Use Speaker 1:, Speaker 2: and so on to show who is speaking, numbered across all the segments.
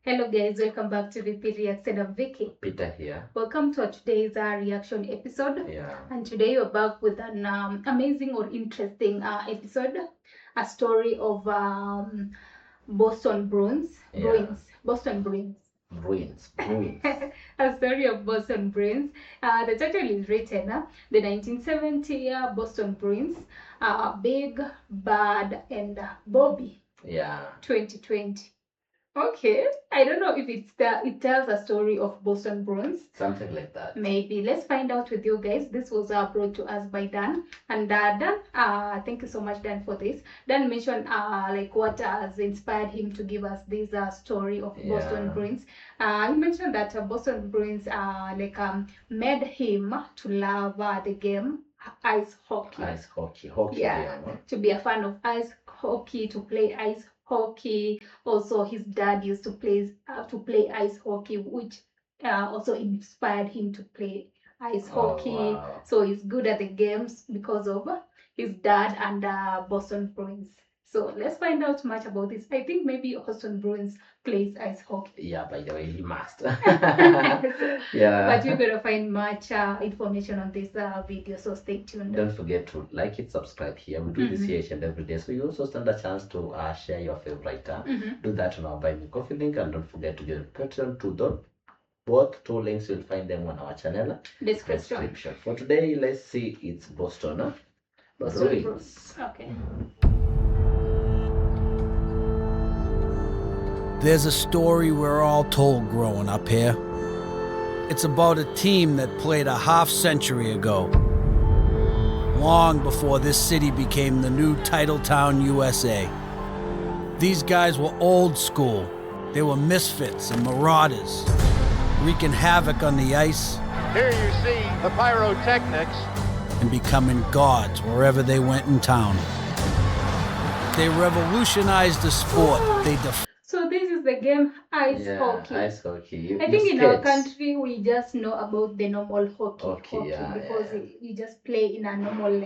Speaker 1: Hello guys, welcome back to VP Reaction. I'm Vicky.
Speaker 2: Peter here.
Speaker 1: Welcome to today's reaction episode.
Speaker 2: Yeah.
Speaker 1: And today we're back with an amazing or interesting episode. A story of Boston Bruins.
Speaker 2: Yeah.
Speaker 1: Boston Bruins.
Speaker 2: Bruins.
Speaker 1: A story of Boston Bruins. The title is written, the 1970 Boston Bruins, Big, Bad, and Bobby.
Speaker 2: Yeah.
Speaker 1: 2020. Okay, I don't know if it tells a story of Boston Bruins.
Speaker 2: Something like that.
Speaker 1: Maybe. Let's find out with you guys. This was brought to us by Dan. And Dan, thank you so much, Dan, for this. Dan mentioned like what has inspired him to give us this story of Boston Bruins. He mentioned that Boston Bruins made him to love the game ice hockey.
Speaker 2: Ice hockey.
Speaker 1: Yeah, to be a fan of ice hockey, to play ice hockey. Also, his dad used to play ice hockey, which also inspired him to play ice hockey.
Speaker 2: Wow.
Speaker 1: So he's good at the games because of his dad and Boston Bruins. So let's find out much about this. I think maybe Boston Bruins plays ice hockey.
Speaker 2: Yeah, by the way, he must.
Speaker 1: Yeah. But you're gonna find much information on this video, so stay tuned.
Speaker 2: Don't forget to like it, subscribe here. We do this here each and every day, so you also stand a chance to share your favorite. Do that on our Buy Me Coffee link, and don't forget to join Patreon to both two links. You'll find them on our channel description. For today, let's see, it's Boston Bruins.
Speaker 1: Okay.
Speaker 3: There's a story we're all told growing up here. It's about a team that played a half-century ago, long before this city became the new title town, USA. These guys were old school. They were misfits and marauders, wreaking havoc on the ice.
Speaker 4: Here you see the pyrotechnics.
Speaker 3: And becoming gods wherever they went in town. They revolutionized the sport.
Speaker 1: So this is the game ice hockey.
Speaker 2: Ice hockey.
Speaker 1: I think in our country we just know about the normal hockey because you just play in a normal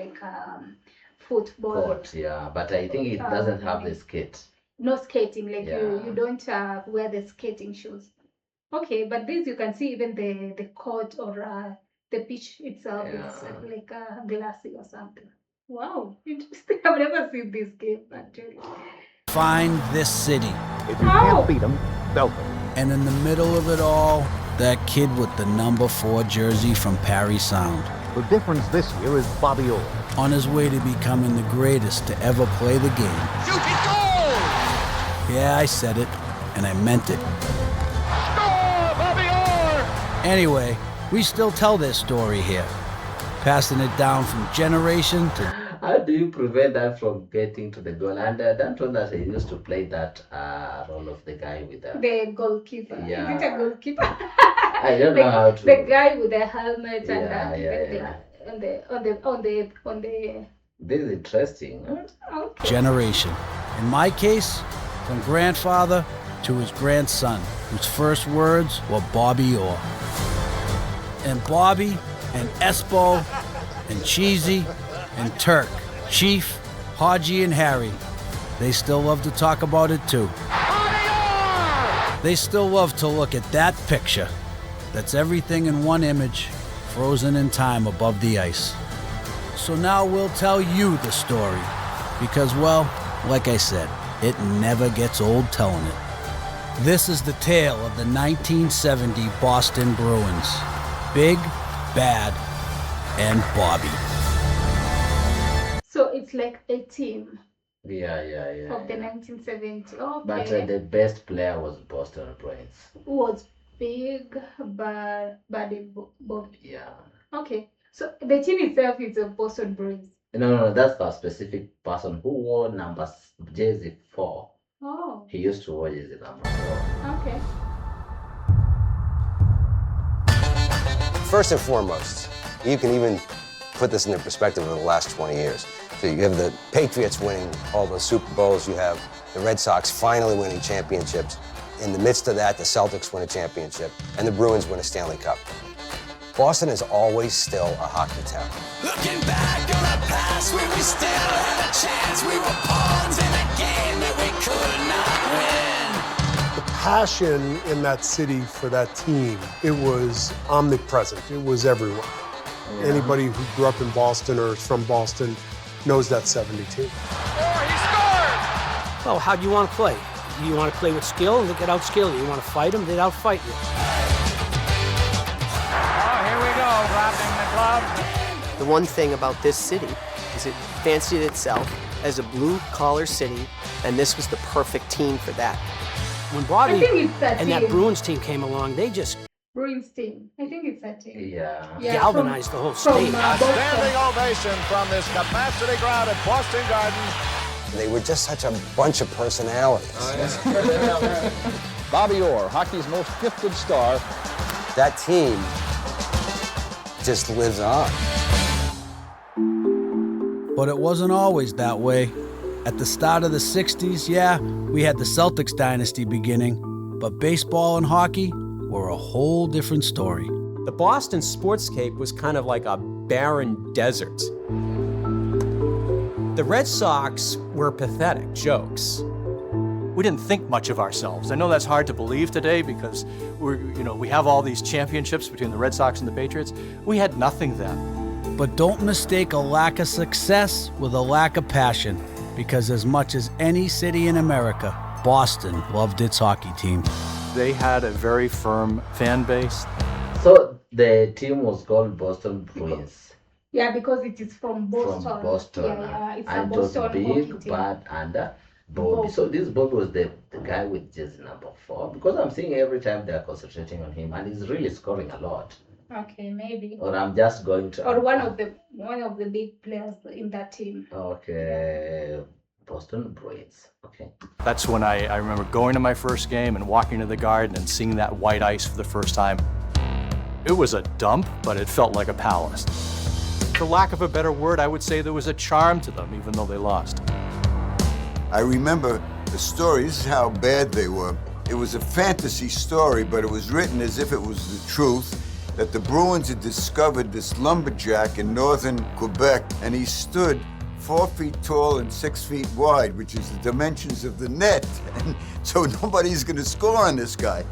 Speaker 1: football.
Speaker 2: Court, yeah, but I think it doesn't have the skate.
Speaker 1: No skating, like you don't wear the skating shoes. Okay, but this you can see even the court or the pitch itself is like glassy or something. Wow, interesting. I've never seen this game actually.
Speaker 3: Find this city.
Speaker 4: If you can't beat them, belt them.
Speaker 3: And in the middle of it all, that kid with the number 4 jersey from Parry Sound.
Speaker 4: The difference this year is Bobbyorr.
Speaker 3: On his way to becoming the greatest to ever play the game.
Speaker 4: Shoot it, goal!
Speaker 3: Yeah, I said it, and I meant it.
Speaker 4: Score, Bobbyorr!
Speaker 3: Anyway, we still tell this story here, passing it down from generation to...
Speaker 2: How do you prevent that from getting to the goal? And Dan told us he used to play that role of the guy with
Speaker 1: the goalkeeper.
Speaker 2: Yeah.
Speaker 1: Is it a goalkeeper?
Speaker 2: I don't know how to.
Speaker 1: The guy with the helmet and on the.
Speaker 2: This is interesting.
Speaker 1: Okay.
Speaker 3: Generation. In my case, from grandfather to his grandson, whose first words were Bobbyorr. And Bobby and Espo and Cheesy and Turk, Chief, Haji, and Harry, they still love to talk about it too. They still love to look at that picture. That's everything in one image, frozen in time above the ice. So now we'll tell you the story, because, well, like I said, it never gets old telling it. This is the tale of the 1970 Boston Bruins. Big, Bad, and Bobby.
Speaker 1: So it's like a team.
Speaker 2: Yeah.
Speaker 1: Of the 1970s. Okay.
Speaker 2: But the best player was Boston Bruins.
Speaker 1: Was Big, Bad, and Bobby.
Speaker 2: Yeah.
Speaker 1: Okay. So the team itself is a Boston Bruins.
Speaker 2: No, that's a specific person who wore jersey 4.
Speaker 1: Oh.
Speaker 2: He used to wear jersey number 4.
Speaker 1: Okay.
Speaker 5: First and foremost, you can even put this into perspective of the last 20 years. So you have the Patriots winning all the Super Bowls, you have the Red Sox finally winning championships. In the midst of that, the Celtics win a championship, and the Bruins win a Stanley Cup. Boston is always still a hockey town.
Speaker 6: Looking back on the past when we still had a chance, we were pawns in a game that we could not win.
Speaker 7: passion in that city for that team, it was omnipresent. It was everywhere.
Speaker 2: Yeah.
Speaker 7: Anybody who grew up in Boston or is from Boston knows that 70 team.
Speaker 4: He scored!
Speaker 8: Well, how do you want to play? You want to play with skill, and they could outskill you. You want to fight them, they'd outfight you.
Speaker 4: Oh, here we go, dropping the glove.
Speaker 9: The one thing about this city is it fancied itself as a blue-collar city, and this was the perfect team for that.
Speaker 8: When
Speaker 1: I
Speaker 8: Bobby
Speaker 1: think it's that
Speaker 8: and
Speaker 1: team.
Speaker 8: that Bruins team came along, they just
Speaker 1: Bruins team. I think it's that team.
Speaker 2: Yeah.
Speaker 8: galvanized the whole state.
Speaker 4: A standing ovation from this capacity crowd at Boston Garden.
Speaker 5: They were just such a bunch of personalities.
Speaker 4: Bobbyorr, hockey's most gifted star.
Speaker 5: That team just lives on.
Speaker 3: But it wasn't always that way. At the start of the 60s, yeah, we had the Celtics dynasty beginning, but baseball and hockey were a whole different story.
Speaker 10: The Boston sportscape was kind of like a barren desert. The Red Sox were pathetic jokes.
Speaker 11: We didn't think much of ourselves. I know that's hard to believe today because we have all these championships between the Red Sox and the Patriots. We had nothing then.
Speaker 3: But don't mistake a lack of success with a lack of passion, because as much as any city in America, Boston loved its hockey team.
Speaker 11: They had a very firm fan base.
Speaker 2: So the team was called Boston Bruins.
Speaker 1: Yeah, because it is from Boston.
Speaker 2: From Boston.
Speaker 1: Yeah, it's
Speaker 2: and
Speaker 1: a
Speaker 2: it was
Speaker 1: Boston hockey
Speaker 2: Big,
Speaker 1: team.
Speaker 2: Bad, and Bobby. So this Bobby was the guy with jersey number 4, because I'm seeing every time they're concentrating on him, and he's really scoring a lot.
Speaker 1: Okay, maybe.
Speaker 2: Or I'm just going to.
Speaker 1: Or one of the big players in that team.
Speaker 2: Okay, Boston Bruins. Okay.
Speaker 11: That's when I remember going to my first game and walking to the Garden and seeing that white ice for the first time. It was a dump, but it felt like a palace. For lack of a better word, I would say there was a charm to them, even though they lost.
Speaker 12: I remember the story. This is how bad they were. It was a fantasy story, but it was written as if it was the truth, that the Bruins had discovered this lumberjack in northern Quebec, and he stood 4 feet tall and 6 feet wide, which is the dimensions of the net. And so nobody's going to score on this guy.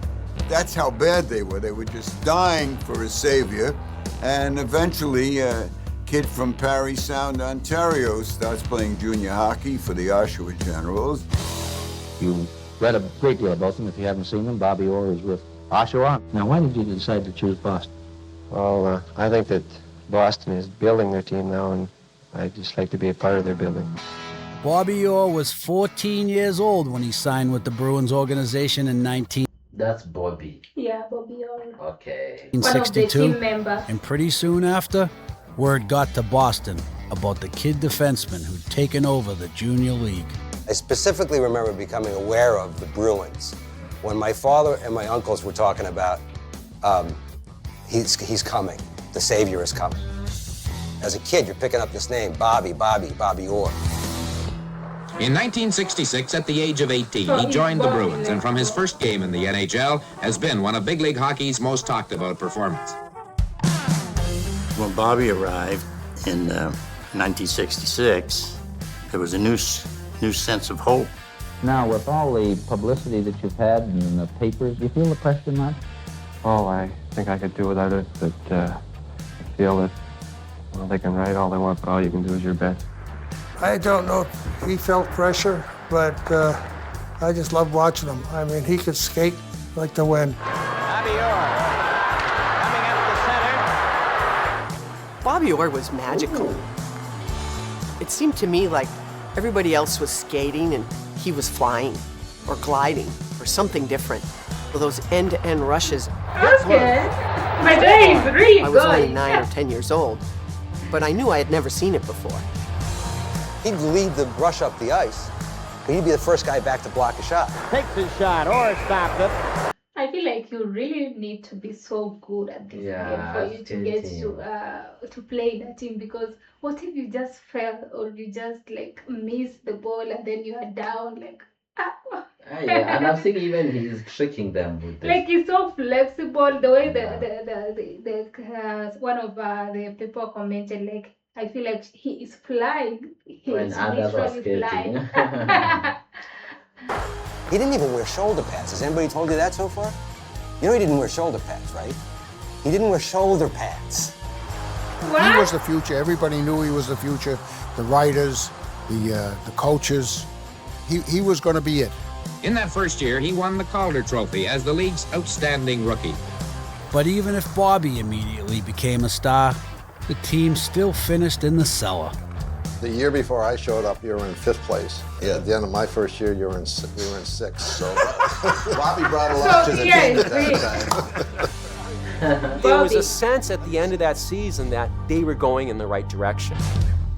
Speaker 12: That's how bad they were. They were just dying for a savior. And eventually, a kid from Parry Sound, Ontario, starts playing junior hockey for the Oshawa Generals.
Speaker 13: You read a great deal about them if you haven't seen them. Bobbyorr is with Oshawa. Now, why did you decide to choose Boston?
Speaker 14: Well, I think that Boston is building their team now, and I'd just like to be a part of their building.
Speaker 3: Bobbyorr was 14 years old when he signed with the Bruins organization in 1962.
Speaker 2: That's Bobby.
Speaker 1: Yeah, Bobbyorr.
Speaker 2: Okay.
Speaker 1: One of the team members.
Speaker 3: And pretty soon after, word got to Boston about the kid defenseman who'd taken over the junior league.
Speaker 5: I specifically remember becoming aware of the Bruins when my father and my uncles were talking about he's coming, the savior is coming. As a kid, you're picking up this name, Bobbyorr.
Speaker 15: In 1966, at the age of 18, he joined the Bruins, and from his first game in the NHL, has been one of big league hockey's most talked about performances.
Speaker 13: When Bobby arrived in 1966, there was a new sense of hope. Now, with all the publicity that you've had in the papers, do you feel the pressure much?
Speaker 14: Oh, I think I could do without it, but I feel that they can write all they want, but all you can do is your best.
Speaker 7: I don't know if he felt pressure, but I just loved watching him. I mean, he could skate like the wind.
Speaker 9: Bobbyorr was magical. It seemed to me like everybody else was skating and he was flying or gliding or something different. With those end-to-end rushes.
Speaker 1: Okay. My day is really good.
Speaker 9: I was only 9 or 10 years old, but I knew I had never seen it before.
Speaker 5: He'd lead the rush up the ice, but he'd be the first guy back to block a shot.
Speaker 14: Takes his shot or stops it.
Speaker 1: I feel like you really need to be so good at this game for you to get to play that team, because what if you just fell or you just like miss the ball and then you are down like
Speaker 2: Yeah, and I've seen even he's tricking them with this.
Speaker 1: like he's so flexible the way the one of the people commented, like I feel like he is flying. He
Speaker 2: When
Speaker 1: is
Speaker 2: others are
Speaker 1: literally
Speaker 2: skating.
Speaker 1: flying.
Speaker 5: He didn't even wear shoulder pads. Has anybody told you that so far? You know he didn't wear shoulder pads, right? He didn't wear shoulder pads.
Speaker 7: He was the future. Everybody knew he was the future. The writers, the coaches. He was going to be it.
Speaker 15: In that first year, he won the Calder Trophy as the league's outstanding rookie.
Speaker 3: But even if Bobby immediately became a star, the team still finished in the cellar.
Speaker 16: The year before I showed up, you were in 5th place. Yeah. At the end of my first year, you were in 6th. So Bobby brought a lot to the team at that time.
Speaker 10: There was a sense at the end of that season that they were going in the right direction.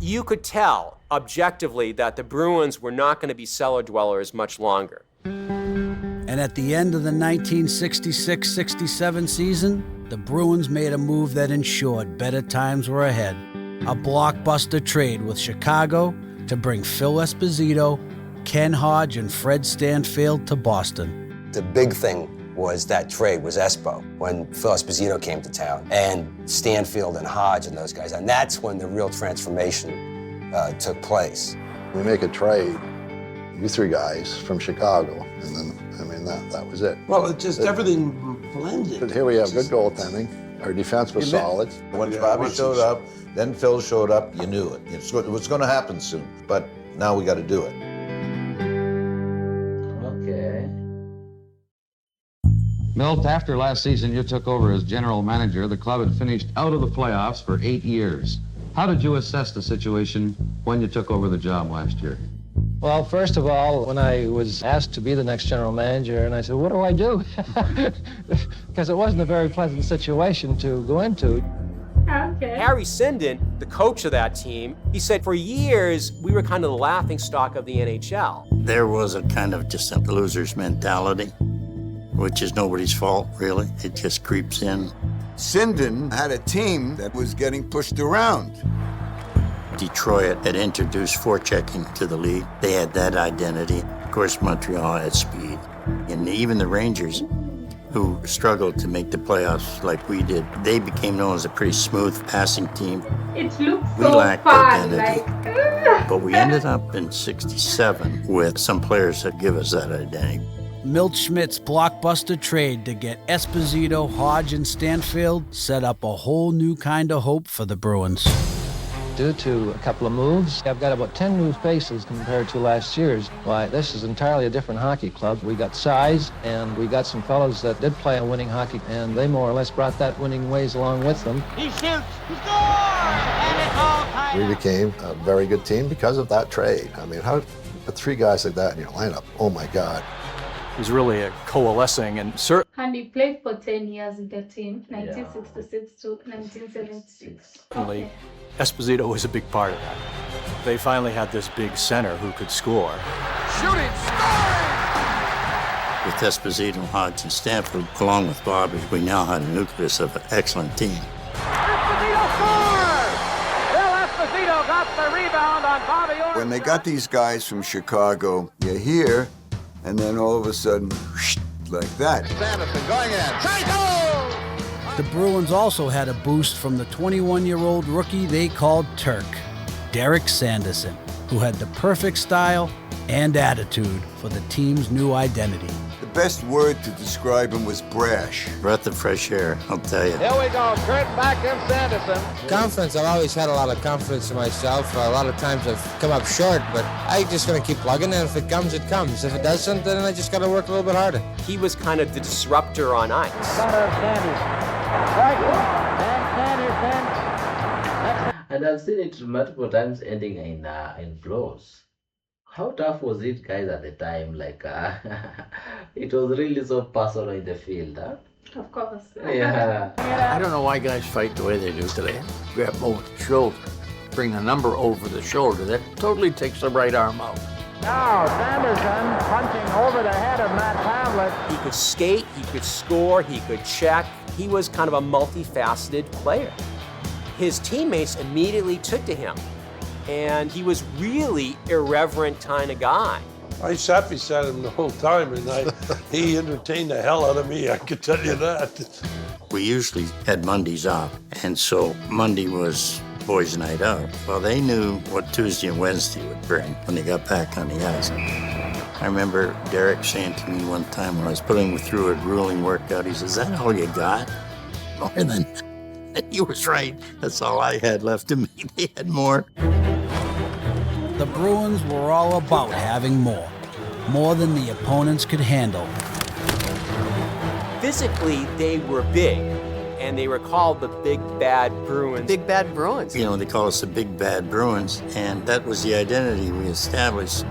Speaker 10: You could tell objectively that the Bruins were not going to be cellar dwellers much longer.
Speaker 3: And at the end of the 1966-67 season, the Bruins made a move that ensured better times were ahead. A blockbuster trade with Chicago to bring Phil Esposito, Ken Hodge, and Fred Stanfield to Boston.
Speaker 5: The big thing was that trade was Espo, when Phil Esposito came to town, and Stanfield and Hodge and those guys. And that's when the real transformation took place.
Speaker 16: We make a trade, you 3 guys from Chicago, and then, I mean, that was it.
Speaker 17: Well, it just, everything blended.
Speaker 16: But here we have good goaltending. Our defense was solid.
Speaker 18: Once Bobby showed up, then Phil showed up, you knew it. It was going to happen soon, but now we got to do it.
Speaker 2: Okay.
Speaker 19: Milt, after last season you took over as general manager, the club had finished out of the playoffs for 8 years. How did you assess the situation when you took over the job last year?
Speaker 20: Well, first of all, when I was asked to be the next general manager, and I said, what do I do? Because it wasn't a very pleasant situation to go into.
Speaker 1: Okay.
Speaker 10: Harry Sinden, the coach of that team, he said for years we were kind of the laughingstock of the NHL.
Speaker 13: There was a kind of just a loser's mentality, which is nobody's fault, really. It just creeps in.
Speaker 12: Sinden had a team that was getting pushed around.
Speaker 13: Detroit had introduced forechecking to the league. They had that identity. Of course, Montreal had speed. And even the Rangers, who struggled to make the playoffs like we did, they became known as a pretty smooth passing team.
Speaker 1: It looks
Speaker 13: We
Speaker 1: so
Speaker 13: lacked
Speaker 1: fun,
Speaker 13: identity. But we ended up in '67 with some players that give us that identity.
Speaker 3: Milt Schmidt's blockbuster trade to get Esposito, Hodge, and Stanfield set up a whole new kind of hope for the Bruins.
Speaker 20: Due to a couple of moves, I've got about 10 new faces compared to last year's. Why, this is entirely a different hockey club. We got size, and we got some fellows that did play a winning hockey, and they more or less brought that winning ways along with them.
Speaker 6: He shoots, he scores, and it's all tied.
Speaker 16: We became a very good team because of that trade. I mean, how put 3 guys like that in your lineup? Oh my God.
Speaker 11: It was really a coalescing and
Speaker 1: And he played for 10 years in the team, 1966 to 1976.
Speaker 11: certainly Esposito was a big part of that. They finally had this big center who could score.
Speaker 12: Shooting, scoring!
Speaker 13: With Esposito, Hodge, and Stanfield, along with Bobby, we now had a nucleus of an excellent team.
Speaker 6: Esposito scores! Phil Esposito got the rebound on Bobbyorr.
Speaker 12: When they got these guys from Chicago, you hear, and then all of a sudden, like that.
Speaker 18: Sanderson going in. Psycho!
Speaker 3: The Bruins also had a boost from the 21-year-old rookie they called Turk, Derek Sanderson, who had the perfect style and attitude for the team's new identity.
Speaker 12: The best word to describe him was brash.
Speaker 13: Breath of fresh air, I'll tell you.
Speaker 6: Here we go, Kurt back in Sanderson.
Speaker 20: Confidence, I've always had a lot of confidence in myself. A lot of times I've come up short, but I'm just going to keep plugging, and if it comes, it comes. If it doesn't, then I just got to work a little bit harder.
Speaker 10: He was kind of the disruptor on ice.
Speaker 2: And I've seen it multiple times ending in blows. How tough was it, guys, at the time? Like, it was really so personal in the field, huh?
Speaker 1: Of course.
Speaker 2: Yeah.
Speaker 17: I don't know why guys fight the way they do today. Grab over the shoulder, bring the number over the shoulder. That totally takes the right arm out.
Speaker 6: Now Sanderson punching over the head of Matt Pavlik.
Speaker 10: He could skate, he could score, he could check. He was kind of a multifaceted player. His teammates immediately took to him, and he was really irreverent kind of guy.
Speaker 17: I sat beside him the whole time, and he entertained the hell out of me, I can tell you that.
Speaker 13: We usually had Mondays off, and so Monday was boys' night out. Well, they knew what Tuesday and Wednesday would bring when they got back on the ice. I remember Derek saying to me one time when I was putting through a grueling workout, he says, "Is that all you got?" More than he was right. That's all I had left to me. They had more.
Speaker 3: The Bruins were all about having more than the opponents could handle.
Speaker 10: Physically, they were big, and they were called the Big Bad Bruins.
Speaker 9: Big Bad Bruins.
Speaker 13: You know, they call us the Big Bad Bruins, and that was the identity we established.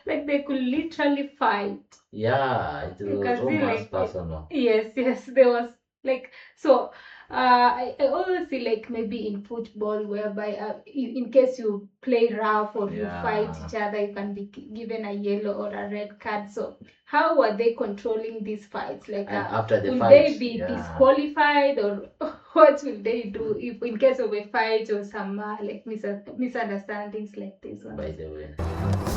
Speaker 1: Like they could literally fight.
Speaker 2: Yeah, it
Speaker 1: You
Speaker 2: was
Speaker 1: can see
Speaker 2: almost
Speaker 1: like
Speaker 2: personal.
Speaker 1: yes, there was like so. I always see like maybe in football whereby in case you play rough or you fight each other, you can be given a yellow or a red card. So how were they controlling these fights? Like
Speaker 2: And after the
Speaker 1: will
Speaker 2: fight,
Speaker 1: they be disqualified or what will they do if in case of a fight or some like misunderstandings like this one?
Speaker 2: By the way,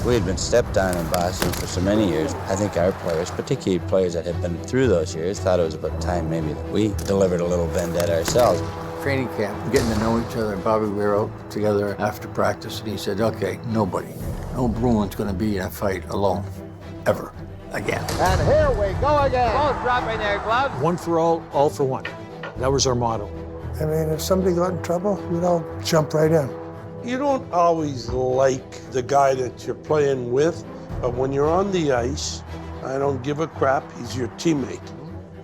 Speaker 21: we had been stepped on in Boston for so many years. I think our players, particularly players that had been through those years, thought it was about time maybe that we delivered a little vendetta ourselves.
Speaker 17: Training camp, getting to know each other. Bobby, we were out together after practice, and he said, "Okay, no Bruin's going to be in a fight alone, ever, again."
Speaker 6: And here we go again.
Speaker 10: Both dropping their gloves.
Speaker 8: One for all for one. That was our motto.
Speaker 7: I mean, if somebody got in trouble, we'd all jump right in.
Speaker 22: You don't always like the guy that you're playing with, but when you're on the ice, I don't give a crap. He's your teammate.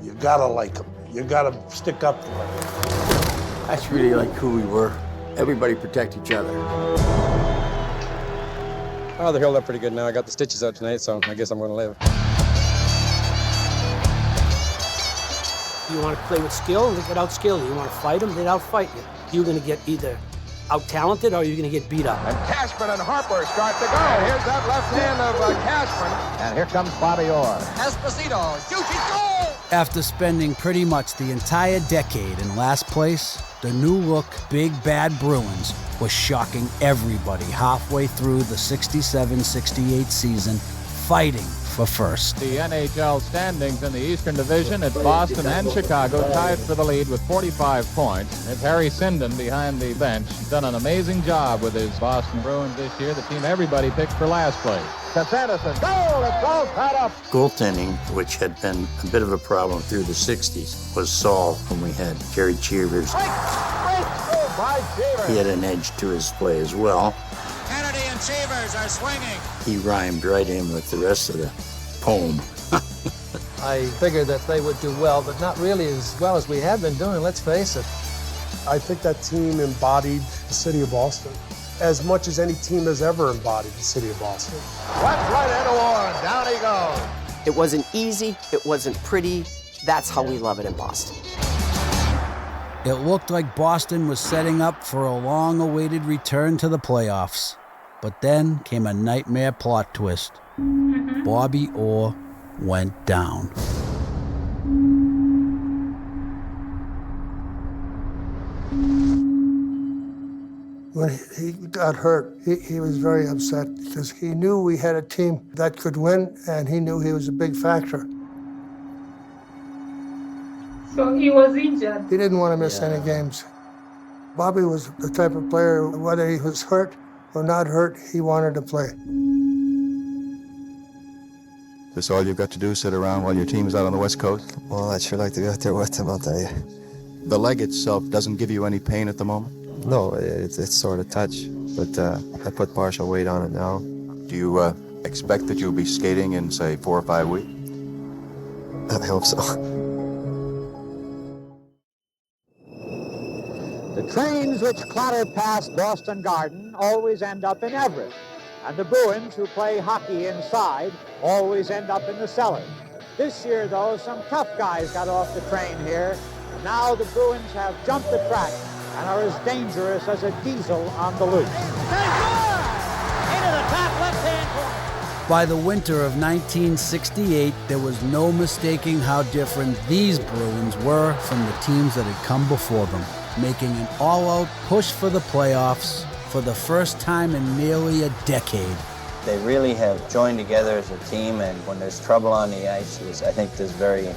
Speaker 22: You gotta like him. You gotta stick up for him.
Speaker 17: That's really like who we were. Everybody protect each other.
Speaker 14: Oh, they're healed up pretty good now. I got the stitches out tonight, so I guess I'm going to live.
Speaker 8: You want to play with skill, they get out-skilled you. You want to fight them, they'd out-fight you. You're going to get either out-talented or you're going to get beat up.
Speaker 6: And Cashman and Harper start to go. Here's that left hand of Cashman. And here comes Bobbyorr. Esposito shoots his goal!
Speaker 3: After spending pretty much the entire decade in last place, the new-look Big Bad Bruins was shocking everybody halfway through the 67-68 season, fighting for first.
Speaker 23: The NHL standings in the Eastern Division, it's Boston and Chicago tied for the lead with 45 points. It's Harry Sinden behind the bench. He's done an amazing job with his Boston Bruins this year, the team everybody picked for last place.
Speaker 6: To Sanderson, goal, it's all tied up.
Speaker 13: Goaltending, which had been a bit of a problem through the 60s, was solved when we had Gary Cheevers. He had an edge to his play as well.
Speaker 6: Kennedy and Cheevers are swinging.
Speaker 13: He rhymed right in with the rest of the poem.
Speaker 20: I figured that they would do well, but not really as well as we have been doing, let's face it.
Speaker 22: I think that team embodied the city of Boston as much as any team has ever embodied the city of Boston.
Speaker 6: Left right into Warren, down he goes.
Speaker 9: It wasn't easy, it wasn't pretty. That's how we love it in Boston.
Speaker 3: It looked like Boston was setting up for a long-awaited return to the playoffs. But then came a nightmare plot twist. Bobbyorr went down.
Speaker 7: When he got hurt, he was very upset because he knew we had a team that could win, and he knew he was a big factor.
Speaker 1: So he was injured.
Speaker 7: He didn't want to miss any games. Bobby was the type of player, whether he was hurt or not hurt, he wanted to play.
Speaker 24: This all you've got to do, sit around while your team's out on the West Coast?
Speaker 5: Well, I'd sure like to be out there with him, I'll tell you.
Speaker 24: The leg itself doesn't give you any pain at the moment?
Speaker 5: No, it's sort of touch, but I put partial weight on it now.
Speaker 24: Do you expect that you'll be skating in, say, 4 or 5 weeks?
Speaker 5: I hope so.
Speaker 6: The trains which clatter past Boston Garden always end up in Everett. And the Bruins, who play hockey inside, always end up in the cellar. This year, though, some tough guys got off the train here. Now the Bruins have jumped the track and are as dangerous as a diesel on the loose. Into the top left-hand corner.
Speaker 3: By the winter of 1968, there was no mistaking how different these Bruins were from the teams that had come before them, making an all-out push for the playoffs for the first time in nearly a decade.
Speaker 21: They really have joined together as a team, and when there's trouble on the ice, I think this is very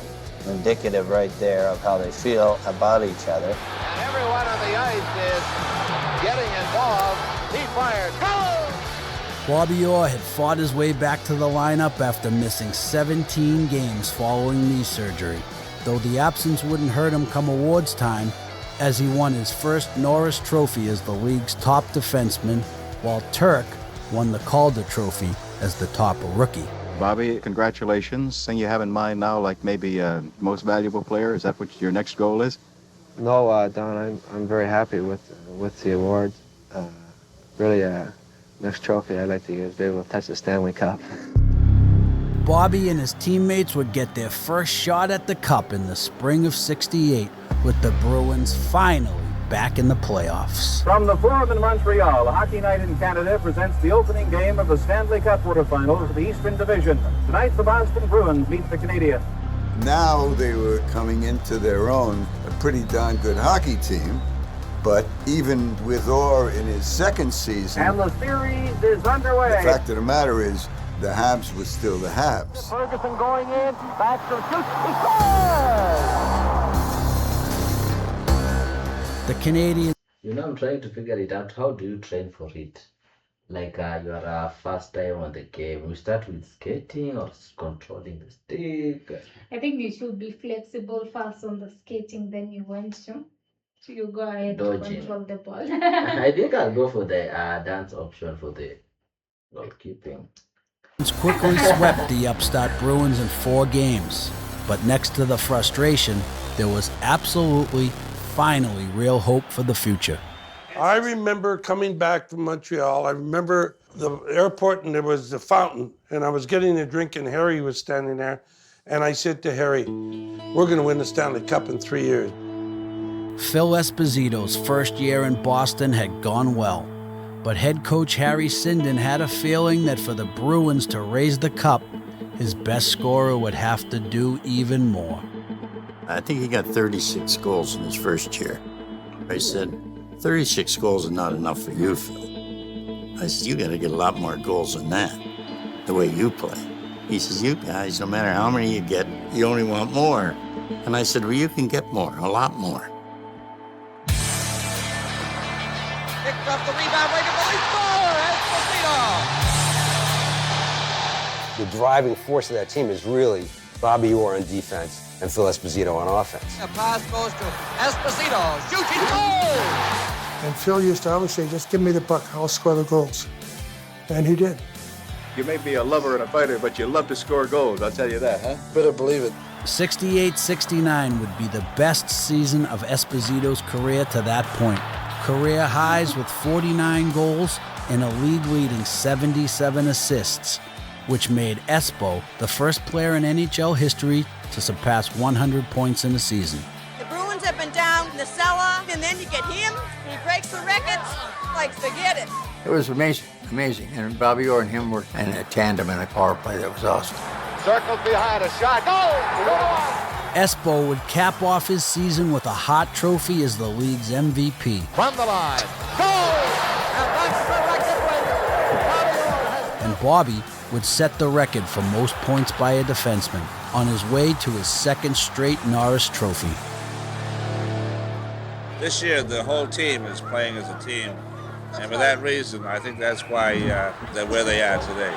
Speaker 21: indicative right there of how they feel about each other.
Speaker 6: And everyone on the ice is getting involved. He fired. Goal!
Speaker 3: Bobbyorr had fought his way back to the lineup after missing 17 games following knee surgery, though the absence wouldn't hurt him come awards time, as he won his first Norris Trophy as the league's top defenseman, while Turk won the Calder Trophy as the top rookie.
Speaker 24: Bobby, congratulations. Thing you have in mind now, like maybe most valuable player? Is that what your next goal is?
Speaker 14: No, Don, I'm very happy with the awards. Really, next trophy I'd like to use, be able to touch the Stanley Cup.
Speaker 3: Bobby and his teammates would get their first shot at the Cup in the spring of '68, with the Bruins finally back in the playoffs.
Speaker 4: From the Forum in Montreal, Hockey Night in Canada presents the opening game of the Stanley Cup quarterfinals of the Eastern Division. Tonight, the Boston Bruins meet the Canadiens.
Speaker 12: Now they were coming into their own, a pretty darn good hockey team. But even with Orr in his second season,
Speaker 4: and the series is underway.
Speaker 12: The fact of the matter is, the Habs was still the Habs.
Speaker 4: Ferguson going in, Backstrom shoots, he scores!
Speaker 3: The Canadiens.
Speaker 2: You know, I'm trying to figure it out. How do you train for it? Like you are first time on the game. You start with skating or controlling the stick?
Speaker 1: I think you should be flexible first on the skating, then you went to. So you go ahead to control the ball.
Speaker 2: I think I'll go for the dance option for the goalkeeping.
Speaker 3: Quickly swept the upstart Bruins in 4 games. But next to the frustration, there was absolutely, finally, real hope for the future.
Speaker 22: I remember coming back from Montreal. I remember the airport, and there was the fountain, and I was getting a drink, and Harry was standing there. And I said to Harry, we're going to win the Stanley Cup in 3 years.
Speaker 3: Phil Esposito's first year in Boston had gone well, but head coach Harry Sinden had a feeling that for the Bruins to raise the cup, his best scorer would have to do even more.
Speaker 13: I think he got 36 goals in his first year. I said, 36 goals is not enough for you, Phil. I said, you got to get a lot more goals than that, the way you play. He says, you guys, no matter how many you get, you only want more. And I said, well, you can get more, a lot more.
Speaker 4: Picked up the rebound, right to the
Speaker 5: The driving force of that team is really Bobbyorr on defense and Phil Esposito on offense.
Speaker 4: A pass goes to Esposito. Shoots, he scores!
Speaker 7: And Phil used to always say, just give me the puck, I'll score the goals. And he did.
Speaker 24: You may be a lover and a fighter, but you love to score goals, I'll tell you that, huh? Better believe it.
Speaker 3: 68-69 would be the best season of Esposito's career to that point. Career highs with 49 goals and a league-leading 77 assists, which made Espo the first player in NHL history to surpass 100 points in a season.
Speaker 15: The Bruins have been down in the cellar, and then you get him, he breaks the records, like forget it.
Speaker 17: It was amazing, amazing. And Bobbyorr and him were in a tandem in a power play that was awesome.
Speaker 4: Circles behind a shot. Goal!
Speaker 3: Espo would cap off his season with a Hart Trophy as the league's MVP.
Speaker 4: From the line. Goal! And that's the record winner.
Speaker 3: And Bobby would set the record for most points by a defenseman on his way to his second straight Norris Trophy.
Speaker 16: This year, the whole team is playing as a team. And for that reason, I think that's why they're where they are today.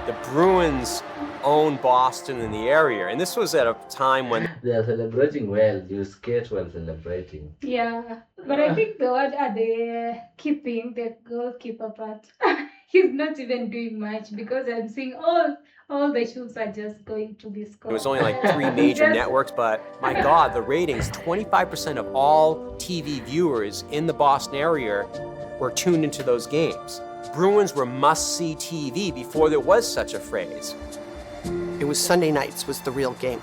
Speaker 10: The Bruins own Boston in the area, and this was at a time when
Speaker 2: they are celebrating well. You skate while celebrating.
Speaker 1: Yeah, but I think the word are they keeping the goalkeeper part. He's not even doing much because I'm seeing all the shoots are just going to be scored.
Speaker 10: it was only like 3 major networks, but my God, the ratings, 25% of all TV viewers in the Boston area were tuned into those games. Bruins were must-see TV before there was such a phrase.
Speaker 9: It was Sunday nights was the real game,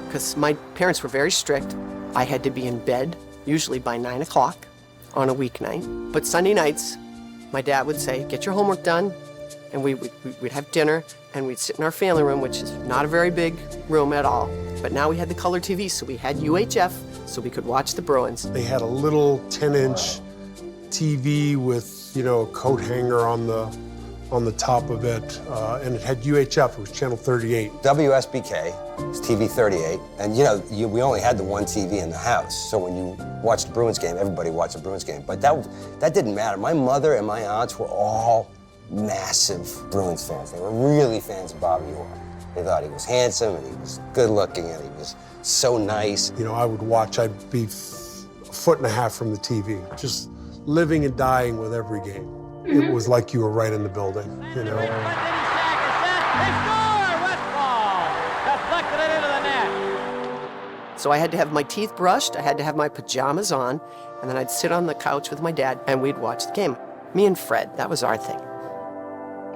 Speaker 9: because my parents were very strict. I had to be in bed, usually by 9 o'clock on a weeknight. But Sunday nights, my dad would say, get your homework done, and we'd have dinner, and we'd sit in our family room, which is not a very big room at all. But now we had the color TV, so we had UHF, so we could watch the Bruins.
Speaker 22: They had a little 10-inch TV with, you know, a coat hanger on on the top of it, and it had UHF, it was channel 38.
Speaker 5: WSBK was TV 38, and we only had the one TV in the house, so when you watched the Bruins game, everybody watched the Bruins game. But that didn't matter. My mother and my aunts were all massive Bruins fans. They were really fans of Bobbyorr. They thought he was handsome, and he was good looking, and he was so nice.
Speaker 22: I would watch, I'd be a foot and a half from the TV, just living and dying with every game. It was like you were right in the building,
Speaker 9: So I had to have my teeth brushed, I had to have my pajamas on, and then I'd sit on the couch with my dad and we'd watch the game. Me and Fred, that was our thing.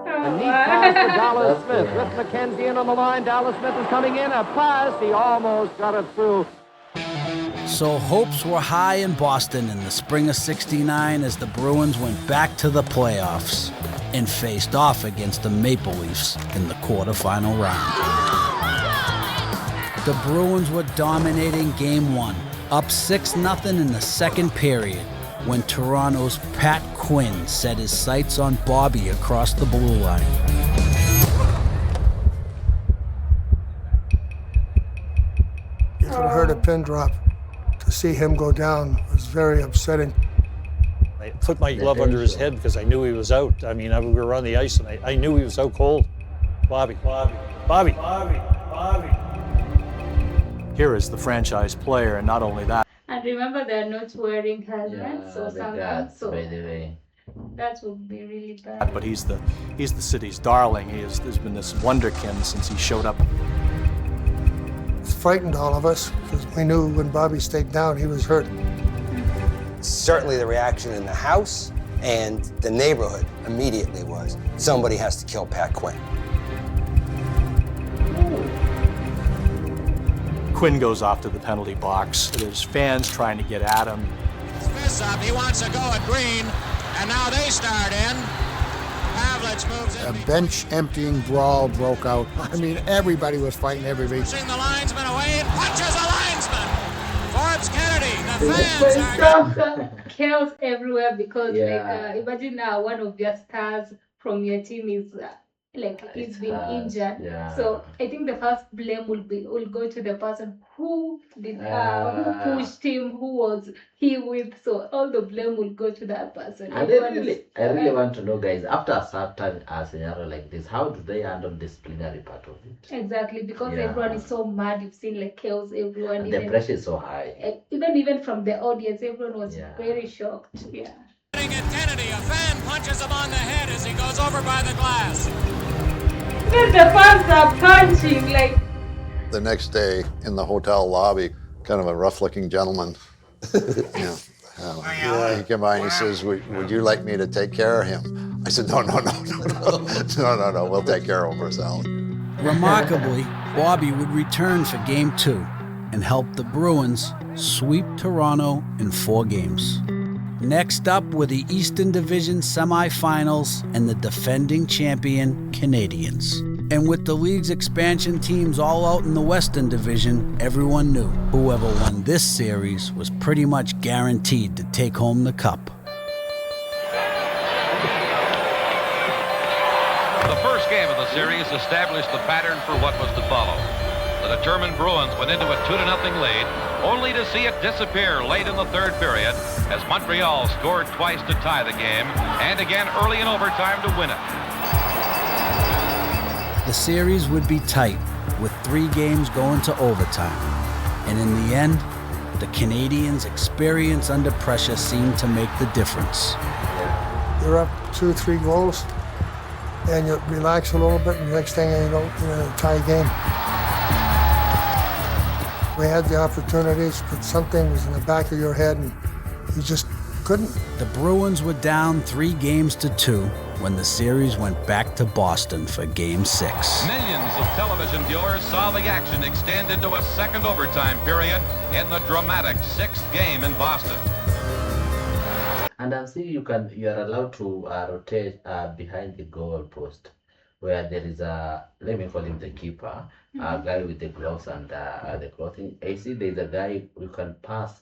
Speaker 8: A neat pass for Dallas Smith. With McKenzie in on the line. Dallas Smith is coming in. A pass. He almost got it through.
Speaker 3: So hopes were high in Boston in the spring of '69 as the Bruins went back to the playoffs and faced off against the Maple Leafs in the quarterfinal round. The Bruins were dominating Game 1, up 6-0 in the second period, when Toronto's Pat Quinn set his sights on Bobby across the blue line.
Speaker 7: If it hurt a pin drop, to see him go down was very upsetting.
Speaker 11: I put my glove under his head because I knew he was out. I mean, we were on the ice and I knew he was out cold. Bobby, Bobby, Bobby, Bobby, Bobby.
Speaker 18: Here is the franchise player, and not only that.
Speaker 1: And remember, they're not wearing helmets or something, so
Speaker 2: by the way.
Speaker 1: that would be really bad.
Speaker 18: But he's the city's darling. There's been this wonderkin since he showed up.
Speaker 7: It frightened all of us because we knew when Bobby stayed down, he was hurt.
Speaker 5: Certainly the reaction in the house and the neighborhood immediately was, somebody has to kill Pat Quinn.
Speaker 18: Quinn goes off to the penalty box. There's fans trying to get at him.
Speaker 8: Smith's up. He wants to go at Green, and now they start in. Pavlich moves in.
Speaker 17: A bench emptying brawl broke out. I mean, everybody was fighting everybody.
Speaker 8: Pushing the linesman away and punches a linesman. Forbes Kennedy, the fans are...
Speaker 1: Chaos everywhere because imagine one of your stars from your team is he's been injured. So I think the first blame will go to the person who did who pushed him, who was he with. So all the blame will go to that person.
Speaker 2: And I really want to know, guys, after a certain scenario like this, how do they handle disciplinary part of it?
Speaker 1: Exactly, because everyone is so mad. You've seen chaos everyone.
Speaker 2: And the pressure is so high.
Speaker 1: Even from the audience, everyone was very shocked. Yeah.
Speaker 8: At Kennedy, a fan punches him on the head as he goes over by the glass.
Speaker 1: The fans are punching
Speaker 24: The next day in the hotel lobby, kind of a rough-looking gentleman, he came by and he says, would you like me to take care of him? I said, no, we'll take care of him ourselves.
Speaker 3: Remarkably, Bobby would return for Game 2 and help the Bruins sweep Toronto in 4 games. Next up were the Eastern Division semifinals and the defending champion Canadiens. And with the league's expansion teams all out in the Western Division, everyone knew whoever won this series was pretty much guaranteed to take home the cup.
Speaker 19: The first game of the series established the pattern for what was to follow. The determined Bruins went into a 2-0 lead, only to see it disappear late in the third period as Montreal scored twice to tie the game and again early in overtime to win it.
Speaker 3: The series would be tight, with 3 games going to overtime. And in the end, the Canadiens' experience under pressure seemed to make the difference.
Speaker 7: You're up 2-3 goals, and you relax a little bit, and the next thing you know, you're in a tie game. We had the opportunities, but something was in the back of your head, and you just couldn't.
Speaker 3: The Bruins were down 3 games to 2 when the series went back to Boston for Game 6.
Speaker 19: Millions of television viewers saw the action extend into a second overtime period in the dramatic 6th game in Boston.
Speaker 2: And I'm seeing you are allowed to rotate behind the goal post, where there is let me call him the keeper, a guy with the gloves and the clothing. I see there's a guy you can pass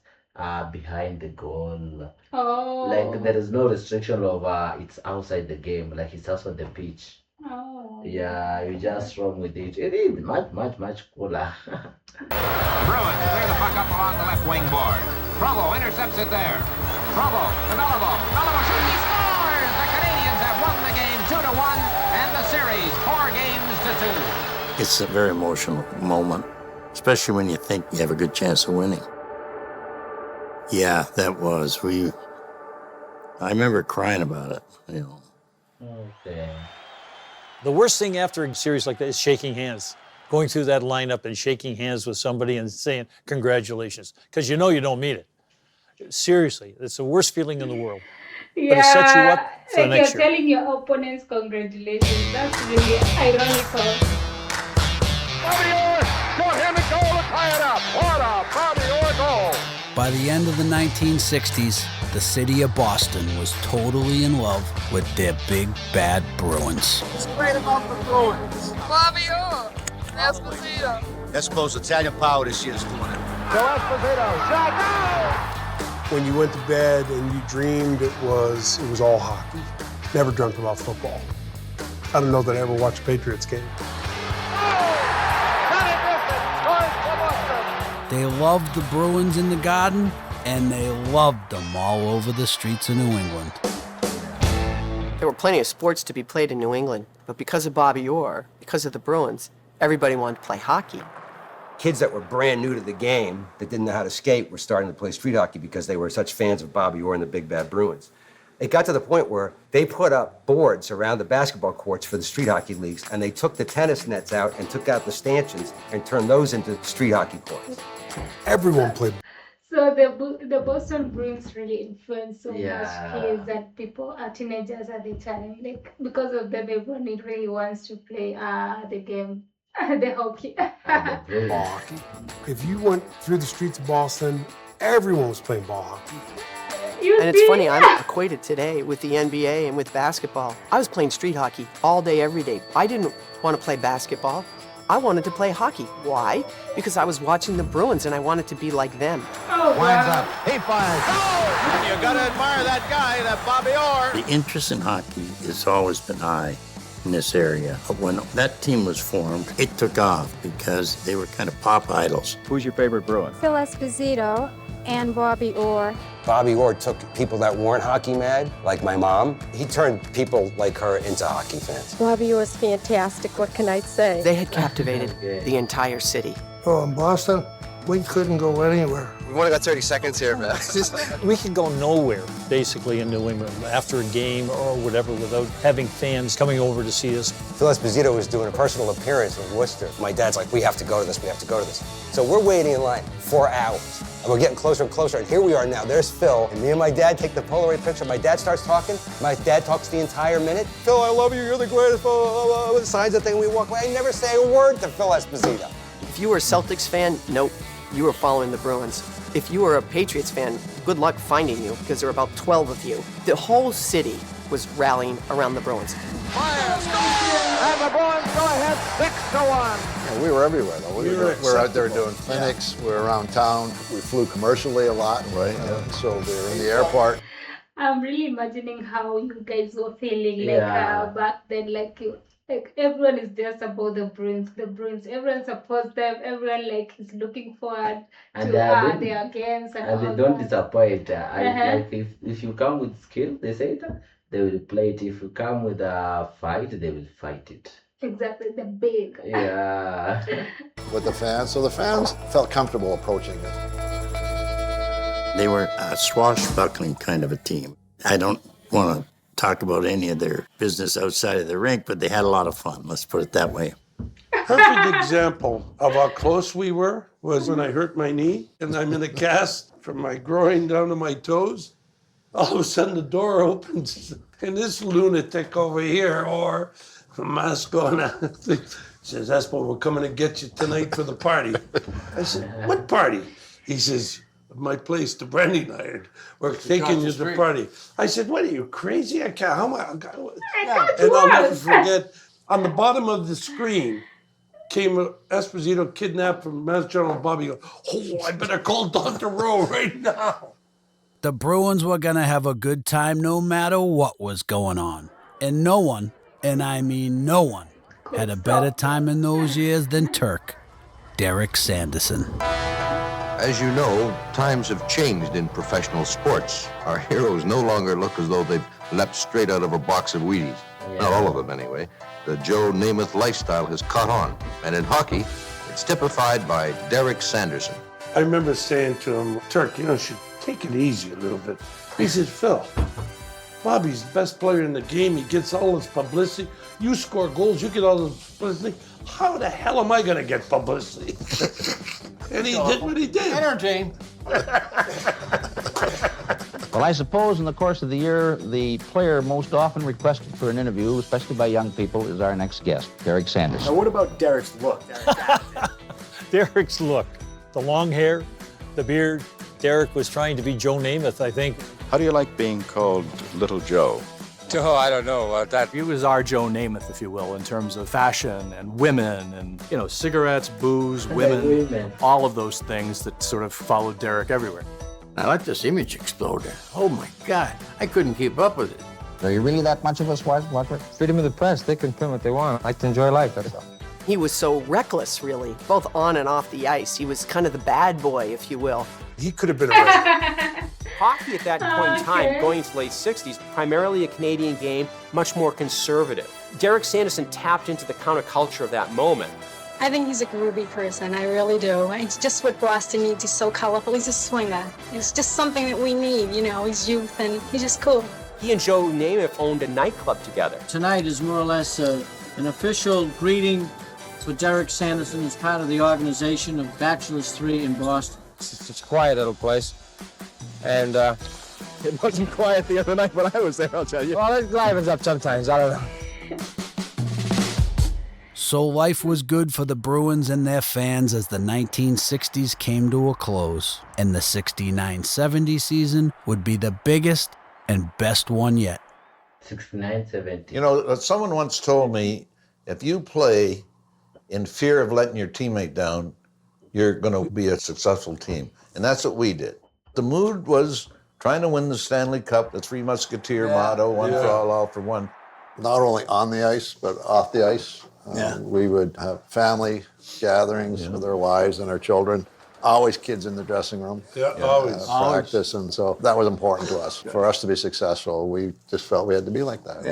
Speaker 2: behind the goal.
Speaker 1: Oh.
Speaker 2: Like there is no restriction of it's outside the game, like it's outside the pitch.
Speaker 1: Oh.
Speaker 2: Yeah, you just roam with it. It is much cooler.
Speaker 6: The Bruins clear the puck up along the left wing board. Provo intercepts it there. Provo to Beliveau. Beliveau shoots, he scores! The Canadians have won the game 2-1 and the series 4 games to 2.
Speaker 13: It's a very emotional moment, especially when you think you have a good chance of winning. Yeah, that was. I remember crying about it, you know.
Speaker 2: Okay.
Speaker 11: The worst thing after a series like that is shaking hands. Going through that lineup and shaking hands with somebody and saying, congratulations, because you know you don't mean it. Seriously, it's the worst feeling in the world.
Speaker 1: Yeah,
Speaker 11: but it sets you up for the
Speaker 1: like
Speaker 11: next
Speaker 1: you're
Speaker 11: year.
Speaker 1: telling your opponents congratulations. That's really ironical.
Speaker 6: Bobbyorr got him a goal to tie it up. What a Bobbyorr goal!
Speaker 3: By the end of the 1960s, the city of Boston was totally in love with their big, bad Bruins.
Speaker 6: What's great about the Bruins?
Speaker 20: Bobbyorr, Esposito.
Speaker 21: Espo's Italian power this year is doing it.
Speaker 6: So Esposito, shot,
Speaker 22: When you went to bed and you dreamed it was all hockey. Never dreamt about football. I don't know that I ever watched a Patriots game.
Speaker 3: They loved the Bruins in the Garden, and they loved them all over the streets of New England.
Speaker 9: There were plenty of sports to be played in New England, but because of Bobbyorr, because of the Bruins, everybody wanted to play hockey.
Speaker 5: Kids that were brand new to the game, that didn't know how to skate, were starting to play street hockey because they were such fans of Bobbyorr and the Big Bad Bruins. It got to the point where they put up boards around the basketball courts for the street hockey leagues, and they took the tennis nets out and took out the stanchions and turned those into street hockey courts.
Speaker 22: Everyone played.
Speaker 1: So the Boston Bruins really influenced so much
Speaker 2: Yeah.
Speaker 1: kids and people, teenagers at the time. Like because of them, everyone really wants to play the game, the hockey.
Speaker 22: Ball hockey. If you went through the streets of Boston, everyone was playing ball hockey.
Speaker 9: And it's funny, I'm equated today with the NBA and with basketball. I was playing street hockey all day, every day. I didn't want to play basketball. I wanted to play hockey. Why? Because I was watching the Bruins and I wanted to be like them.
Speaker 6: Winds up. He fires. Oh! And you gotta admire that guy, that Bobbyorr.
Speaker 13: The interest in hockey has always been high in this area. But when that team was formed, it took off because they were kind of pop idols.
Speaker 24: Who's your favorite Bruin?
Speaker 23: Phil Esposito and Bobbyorr.
Speaker 5: Bobbyorr took people that weren't hockey mad, like my mom. He turned people like her into hockey fans.
Speaker 23: Bobbyorr was fantastic, what can I say?
Speaker 9: They had captivated the entire city.
Speaker 7: Oh, in Boston, we couldn't go anywhere.
Speaker 5: We've only got 30 seconds here, man.
Speaker 11: We could go nowhere, basically, in New England after a game or whatever without having fans coming over to see us.
Speaker 5: Phil Esposito was doing a personal appearance in Worcester. My dad's like, we have to go to this, we have to go to this. So we're waiting in line for hours. And we're getting closer and closer, and here we are now. There's Phil, and me and my dad take the Polaroid picture. My dad starts talking. My dad talks the entire minute. Phil, I love you, you're the greatest, blah, blah, blah, blah. Signs the thing, we walk away. I never say a word to Phil Esposito.
Speaker 9: If you were a Celtics fan, nope, you were following the Bruins. If you were a Patriots fan, good luck finding you, because there were about 12 of you. The whole city was rallying around the Bruins.
Speaker 6: And the Bruins go ahead 6-1.
Speaker 21: Yeah, we were everywhere, though. We were out there doing clinics. We were around town. We flew commercially a lot. Right. So we were in the airport.
Speaker 1: I'm really imagining how you guys were feeling back then, like everyone is just about the Bruins. Everyone supports them. Everyone is looking forward to their games
Speaker 2: and they don't disappoint. Like if you come with skill, they say that they will play it. If you come with a fight, they will fight it.
Speaker 1: Exactly, the big.
Speaker 2: Yeah.
Speaker 21: With the fans. So the fans felt comfortable approaching it.
Speaker 13: They were a swashbuckling kind of a team. I don't want to talk about any of their business outside of the rink, but they had a lot of fun, let's put it that way.
Speaker 22: Perfect example of how close we were was when I hurt my knee and I'm in a cast from my groin down to my toes. All of a sudden the door opens and this lunatic over here, or a mask on, says, Espo, we're coming to get you tonight for the party. I said, what party? He says, my place, the branding iron. We're taking you to the party. I said, what are you, crazy? I can't, how am I? And I'll never forget, on the bottom of the screen, came Esposito kidnapped from Mass General Bobbyorr. Oh, I better call Dr. Rowe right now.
Speaker 3: The Bruins were going to have a good time no matter what was going on. And no one, and I mean no one, had a better time in those years than Turk, Derek Sanderson.
Speaker 4: As you know, times have changed in professional sports. Our heroes no longer look as though they've leapt straight out of a box of Wheaties. Not all of them, anyway. The Joe Namath lifestyle has caught on. And in hockey, it's typified by Derek Sanderson.
Speaker 22: I remember saying to him, Turk, you should take it easy a little bit. He said, Phil, Bobby's the best player in the game. He gets all this publicity. You score goals, you get all this publicity. How the hell am I going to get publicity? And he did what he did.
Speaker 17: Entertain.
Speaker 12: Well, I suppose in the course of the year, the player most often requested for an interview, especially by young people, is our next guest, Derek Sanderson.
Speaker 17: Now, what about Derek's look?
Speaker 11: Derek's look, the long hair, the beard. Derek was trying to be Joe Namath, I think.
Speaker 24: How do you like being called Little Joe?
Speaker 18: Oh, I don't know about that. He was our Joe Namath, if you will, in terms of fashion and women and, cigarettes, booze, women, all of those things that sort of followed Derek everywhere.
Speaker 17: I like this image exploder. Oh my God, I couldn't keep up with it.
Speaker 14: Are you really that much of a swashbuckler? Freedom of the press, they can print what they want. I like to enjoy life, that's all.
Speaker 9: He was so reckless, really, both on and off the ice. He was kind of the bad boy, if you will.
Speaker 22: He could have been arrested.
Speaker 10: Hockey at that point in time, going into the late 60s, primarily a Canadian game, much more conservative. Derek Sanderson tapped into the counterculture of that moment.
Speaker 23: I think he's a groovy person, I really do. It's just what Boston needs. He's so colorful. He's a swinger. It's just something that we need, He's youth and he's just cool.
Speaker 10: He and Joe Namath owned a nightclub together.
Speaker 15: Tonight is more or less an official greeting for Derek Sanderson as part of the organization of Bachelors 3 in Boston.
Speaker 14: It's a quiet little place. And it wasn't quiet the other night when I was there, I'll tell you. Well, it livens up sometimes, I don't know.
Speaker 3: So life was good for the Bruins and their fans as the 1960s came to a close, and the 69-70 season would be the biggest and best one yet.
Speaker 2: 69-70.
Speaker 21: Someone once told me, if you play in fear of letting your teammate down, you're going to be a successful team. And that's what we did. The mood was trying to win the Stanley Cup, the Three Musketeer motto, one for all for one. Not only on the ice, but off the ice. We would have family gatherings with our wives and our children. Always kids in the dressing room.
Speaker 22: Always.
Speaker 21: Practice, and so that was important to us. For us to be successful, we just felt we had to be like that.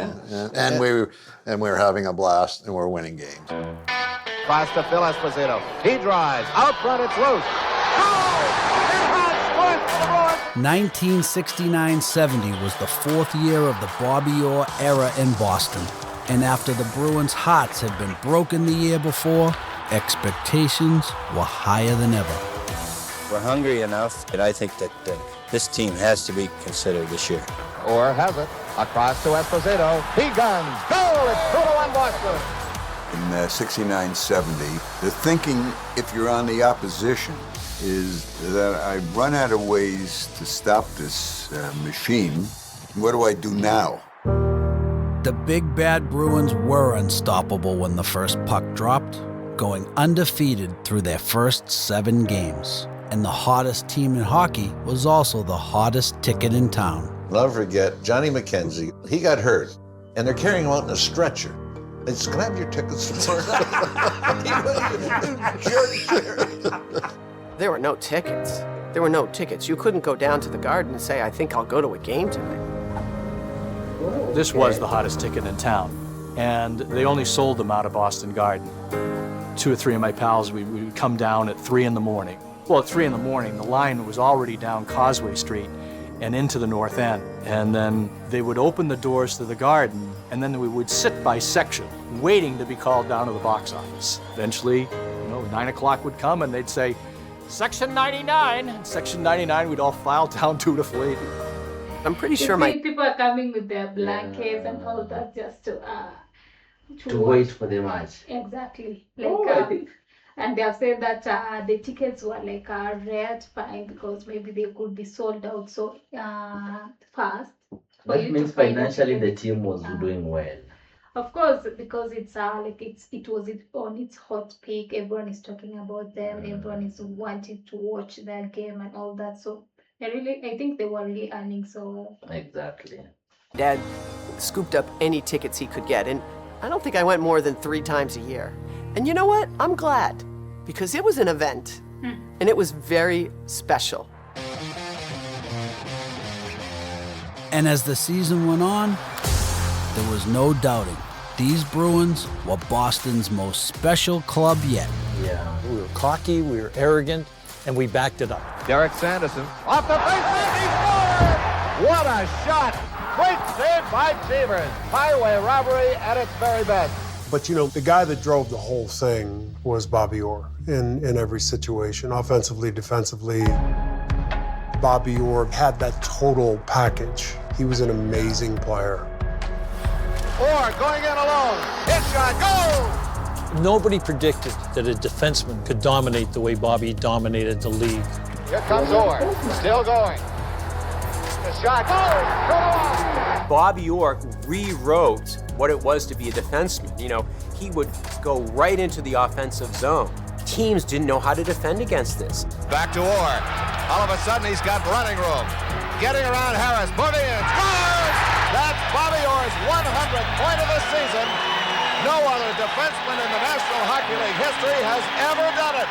Speaker 21: And we were having a blast, and we were winning games.
Speaker 8: Pass to Phil Esposito. He drives. Out front, it's loose. Oh!
Speaker 3: 1969-70 was the fourth year of the Bobbyorr era in Boston. And after the Bruins' hearts had been broken the year before, expectations were higher than ever.
Speaker 13: We're hungry enough, and I think that this team has to be considered this year.
Speaker 8: Or has it. Across to Esposito. He guns. Goal! It's 2-1 Boston.
Speaker 25: In 69-70, the thinking, if you're on the opposition, is that I've run out of ways to stop this machine. What do I do now?
Speaker 3: The big bad Bruins were unstoppable when the first puck dropped, going undefeated through their first 7 games. And the hottest team in hockey was also the hottest ticket in town.
Speaker 21: I'll never forget Johnny McKenzie. He got hurt, and they're carrying him out in a stretcher. They said, "Can I have your tickets for
Speaker 9: There were no tickets. There were no tickets. You couldn't go down to the Garden and say, I think I'll go to a game tonight.
Speaker 18: This was the hottest ticket in town, and they only sold them out of Boston Garden. 2 or 3 of my pals, we would come down at 3 in the morning. Well, at 3 in the morning, the line was already down Causeway Street and into the North End. And then they would open the doors to the Garden, and then we would sit by section, waiting to be called down to the box office. Eventually, 9 o'clock would come, and they'd say, Section 99. And Section 99, we'd all file down dutifully.
Speaker 9: I'm pretty
Speaker 1: sure people are coming with their blankets and all that just to
Speaker 2: wait for the match.
Speaker 1: Exactly. And they have said that the tickets were rare to find because maybe they could be sold out so fast.
Speaker 2: That means financially the team was doing well.
Speaker 1: Of course, because it's it was on its hot peak. Everyone is talking about them. Everyone is wanting to watch their game and all that. So I think they were really earning so.
Speaker 2: Exactly.
Speaker 9: Dad scooped up any tickets he could get, and I don't think I went more than 3 times a year. And you know what? I'm glad, because it was an event, and it was very special.
Speaker 3: And as the season went on, there was no doubting these Bruins were Boston's most special club yet.
Speaker 11: Yeah. We were cocky, we were arrogant, and we backed it up.
Speaker 8: Derek Sanderson off the baseline, he scored! What a shot! Great save by Chambers. Highway robbery at its very best.
Speaker 22: But you know, the guy that drove the whole thing was Bobbyorr in every situation, offensively, defensively. Bobbyorr had that total package. He was an amazing player.
Speaker 8: Orr going in alone. Hit shot, goal!
Speaker 11: Nobody predicted that a defenseman could dominate the way Bobby dominated the league.
Speaker 8: Here comes Orr, still going. The shot, goal!
Speaker 10: Bobbyorr rewrote what it was to be a defenseman. You know, he would go right into the offensive zone. Teams didn't know how to defend against this.
Speaker 8: Back to Orr. All of a sudden, he's got running room. Getting around Harris, moving in, scores! That's Bobbyorr's 100th point of the season. No other defenseman in the National Hockey League history has ever done it.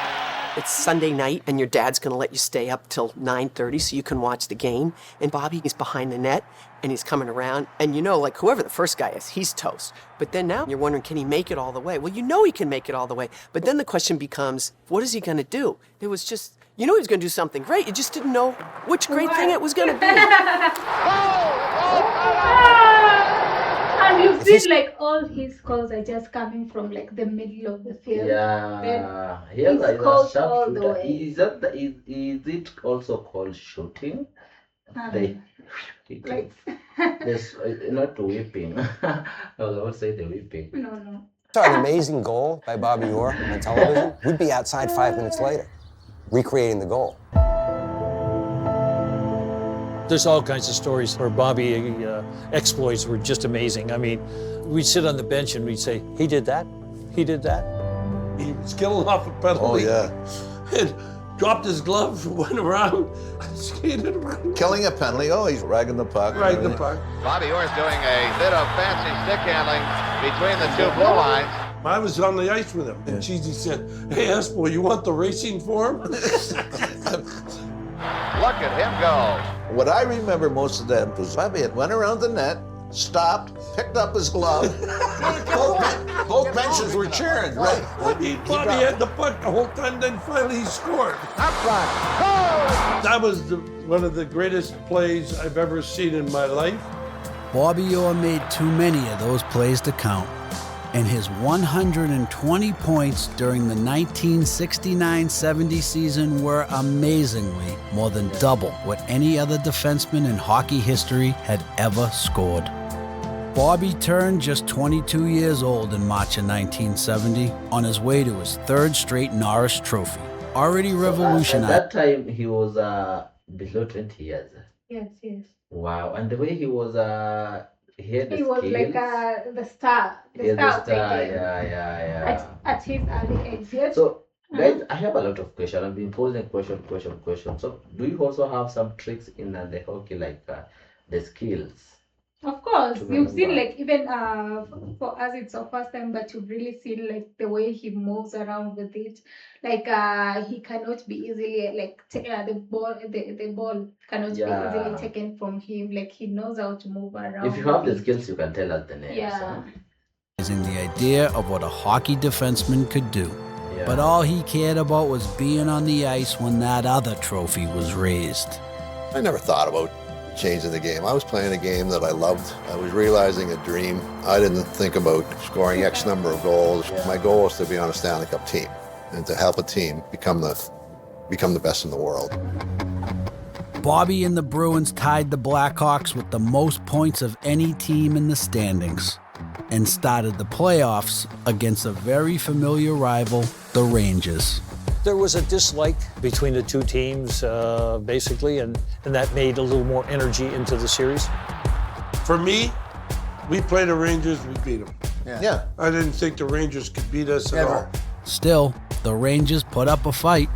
Speaker 9: It's Sunday night, and your dad's gonna let you stay up till 9:30 so you can watch the game. And Bobby is behind the net, and he's coming around. And you know, like, whoever the first guy is, he's toast. But then now you're wondering, can he make it all the way? Well, you know he can make it all the way. But then the question becomes, what is he gonna do? It was just, you know he was gonna do something great. You just didn't know which great thing it was gonna be.
Speaker 1: And you've seen like all his calls are just coming from like the middle of the field.
Speaker 2: Yeah,
Speaker 1: Then
Speaker 2: he's
Speaker 1: he's called
Speaker 2: a
Speaker 1: all the
Speaker 2: sharpshooter.
Speaker 1: way.
Speaker 2: Is it also called shooting?
Speaker 1: Like,
Speaker 2: There's not whipping. I would say the whipping.
Speaker 1: no.
Speaker 5: Saw an amazing goal by Bobbyorr on television. We'd be outside 5 minutes later, recreating the goal.
Speaker 11: There's all kinds of stories where Bobby exploits were just amazing. I mean, we'd sit on the bench and we'd say, he did that, he did that.
Speaker 22: He was killing off a penalty.
Speaker 21: Oh, yeah.
Speaker 22: And dropped his glove, went around, skated around.
Speaker 21: Killing a penalty. Oh, he's ragging the puck.
Speaker 22: Right in the puck.
Speaker 8: Bobbyorr's doing a bit of fancy stick handling between the two blue lines.
Speaker 22: I was on the ice with him, and Cheesy said, "Hey, Espo, you want the racing form?"
Speaker 8: Look at him go.
Speaker 21: What I remember most of that was Bobby had went around the net, stopped, picked up his glove. both benches were cheering, right?
Speaker 22: Bobby had the puck the whole time, then finally he scored.
Speaker 8: Up front, goal!
Speaker 22: That was one of the greatest plays I've ever seen in my life.
Speaker 3: Bobbyorr made too many of those plays to count, and his 120 points during the 1969-70 season were amazingly more than double what any other defenseman in hockey history had ever scored. Bobby turned just 22 years old in March of 1970 on his way to his 3rd straight Norris Trophy, already revolutionized.
Speaker 2: At that time, he was below 20 years.
Speaker 1: Yes.
Speaker 2: Wow, and the way he was, he had the
Speaker 1: He was
Speaker 2: skills.
Speaker 1: like the star.
Speaker 2: Yeah.
Speaker 1: At his early age. Yes.
Speaker 2: So, guys, I have a lot of questions. I've been posing question. So, do you also have some tricks in the hockey, like the skills?
Speaker 1: Of course,
Speaker 2: To
Speaker 1: you've seen
Speaker 2: remember.
Speaker 1: like even for us it's our first time, but you've really seen like the way he moves around with it. Like he cannot be easily like the ball cannot be easily taken from him. Like he knows how to move around.
Speaker 2: If you have the
Speaker 1: with it.
Speaker 2: skills, you can tell us the names.
Speaker 1: Yeah.
Speaker 3: in the idea of what a hockey defenseman could do.
Speaker 2: Yeah.
Speaker 3: But all he cared about was being on the ice when that other trophy was raised.
Speaker 4: I never thought about changing the game. I was playing a game that I loved. I was realizing a dream. I didn't think about scoring X number of goals. My goal was to be on a Stanley Cup team and to help a team become the best in the world.
Speaker 3: Bobby and the Bruins tied the Blackhawks with the most points of any team in the standings and started the playoffs against a very familiar rival, the Rangers.
Speaker 11: There was a dislike between the two teams, basically, and that made a little more energy into the series.
Speaker 22: For me, we played the Rangers, we beat them.
Speaker 21: Yeah.
Speaker 22: I didn't think the Rangers could beat us at all.
Speaker 3: Still, the Rangers put up a fight.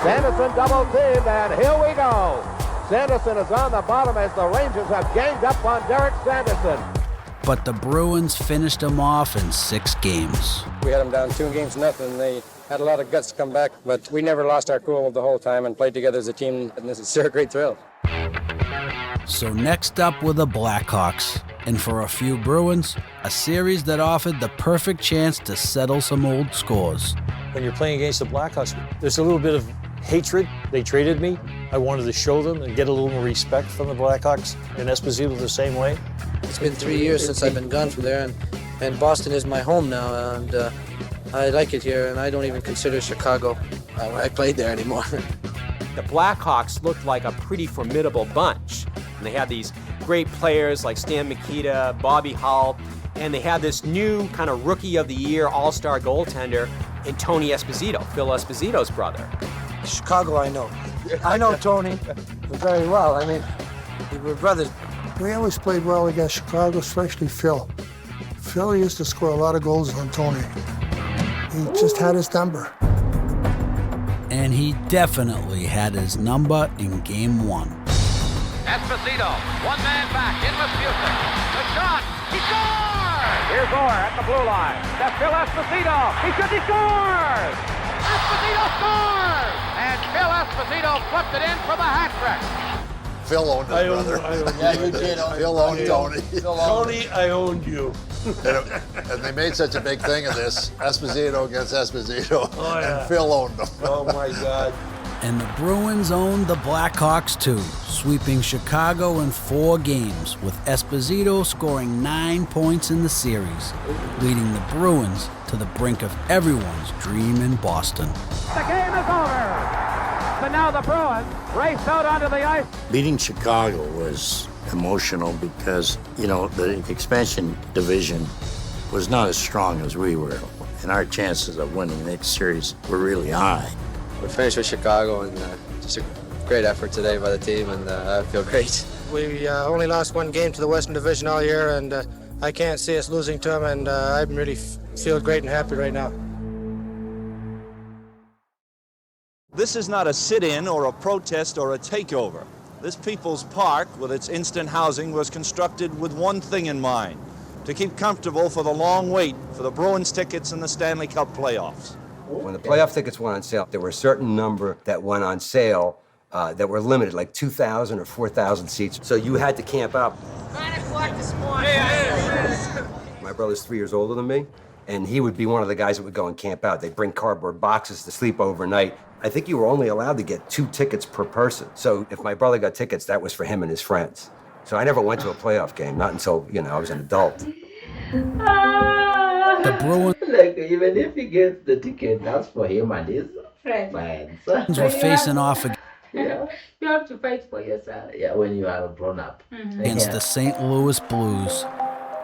Speaker 8: Sanderson double teamed, and here we go. Sanderson is on the bottom as the Rangers have ganged up on Derek Sanderson.
Speaker 3: But the Bruins finished them off in 6 games.
Speaker 14: We had them down 2-0. They had a lot of guts to come back, but we never lost our cool the whole time and played together as a team, and this is sure a great thrill.
Speaker 3: So next up were the Blackhawks. And for a few Bruins, a series that offered the perfect chance to settle some old scores.
Speaker 11: When you're playing against the Blackhawks, there's a little bit of hatred. They traded me. I wanted to show them and get a little more respect from the Blackhawks, and Esposito the same way.
Speaker 15: It's been 3 years since I've been gone from there, and Boston is my home now, and I like it here, and I don't even consider Chicago where I played there anymore.
Speaker 10: The Blackhawks looked like a pretty formidable bunch. And they had these great players like Stan Mikita, Bobby Hull, and they had this new kind of rookie of the year all-star goaltender in Tony Esposito, Phil Esposito's brother.
Speaker 15: Chicago, I know. I know Tony very well. I mean, we were brothers.
Speaker 6: We always played well against Chicago, especially Phil. Phil used to score a lot of goals on Tony. He just had his number.
Speaker 3: And he definitely had his number in Game 1.
Speaker 8: Esposito, one man back in with Music. The shot, he scores! Here's Orr at the blue line. That's Phil Esposito. He scores! Esposito scores! And Phil Esposito flipped it in for the hat trick.
Speaker 21: Phil owned his brother.
Speaker 15: Yeah, you did.
Speaker 21: Phil owned Tony.
Speaker 22: Tony, I owned you.
Speaker 21: And they made such a big thing of this, Esposito against Esposito,
Speaker 22: yeah.
Speaker 21: and Phil owned them.
Speaker 22: Oh, my God.
Speaker 3: And the Bruins owned the Blackhawks too, sweeping Chicago in 4 games, with Esposito scoring 9 points in the series, leading the Bruins to the brink of everyone's dream in Boston.
Speaker 8: The game is over. But now the Bruins race out onto the ice.
Speaker 13: Beating Chicago was emotional because, you know, the expansion division was not as strong as we were, and our chances of winning the next series were really high.
Speaker 14: We finished with Chicago, and just a great effort today by the team, and I feel great.
Speaker 15: We only lost 1 game to the Western Division all year, and I can't see us losing to them, and I really feel great and happy right now.
Speaker 7: This is not a sit-in or a protest or a takeover. This People's Park, with its instant housing, was constructed with one thing in mind: to keep comfortable for the long wait for the Bruins tickets in the Stanley Cup playoffs.
Speaker 5: When the playoff tickets went on sale, there were a certain number that went on sale that were limited, like 2,000 or 4,000 seats. So you had to camp out.
Speaker 8: 9 o'clock this morning.
Speaker 5: My brother's 3 years older than me, and he would be one of the guys that would go and camp out. They'd bring cardboard boxes to sleep overnight. I think you were only allowed to get 2 tickets per person. So if my brother got tickets, that was for him and his friends. So I never went to a playoff game, not until, I was an adult.
Speaker 3: The Bruins
Speaker 2: Like, even if he gets the ticket, that's for him and his friends.
Speaker 3: were facing off
Speaker 1: You have to fight for yourself.
Speaker 2: Yeah, when you are grown up.
Speaker 3: against the St. Louis Blues,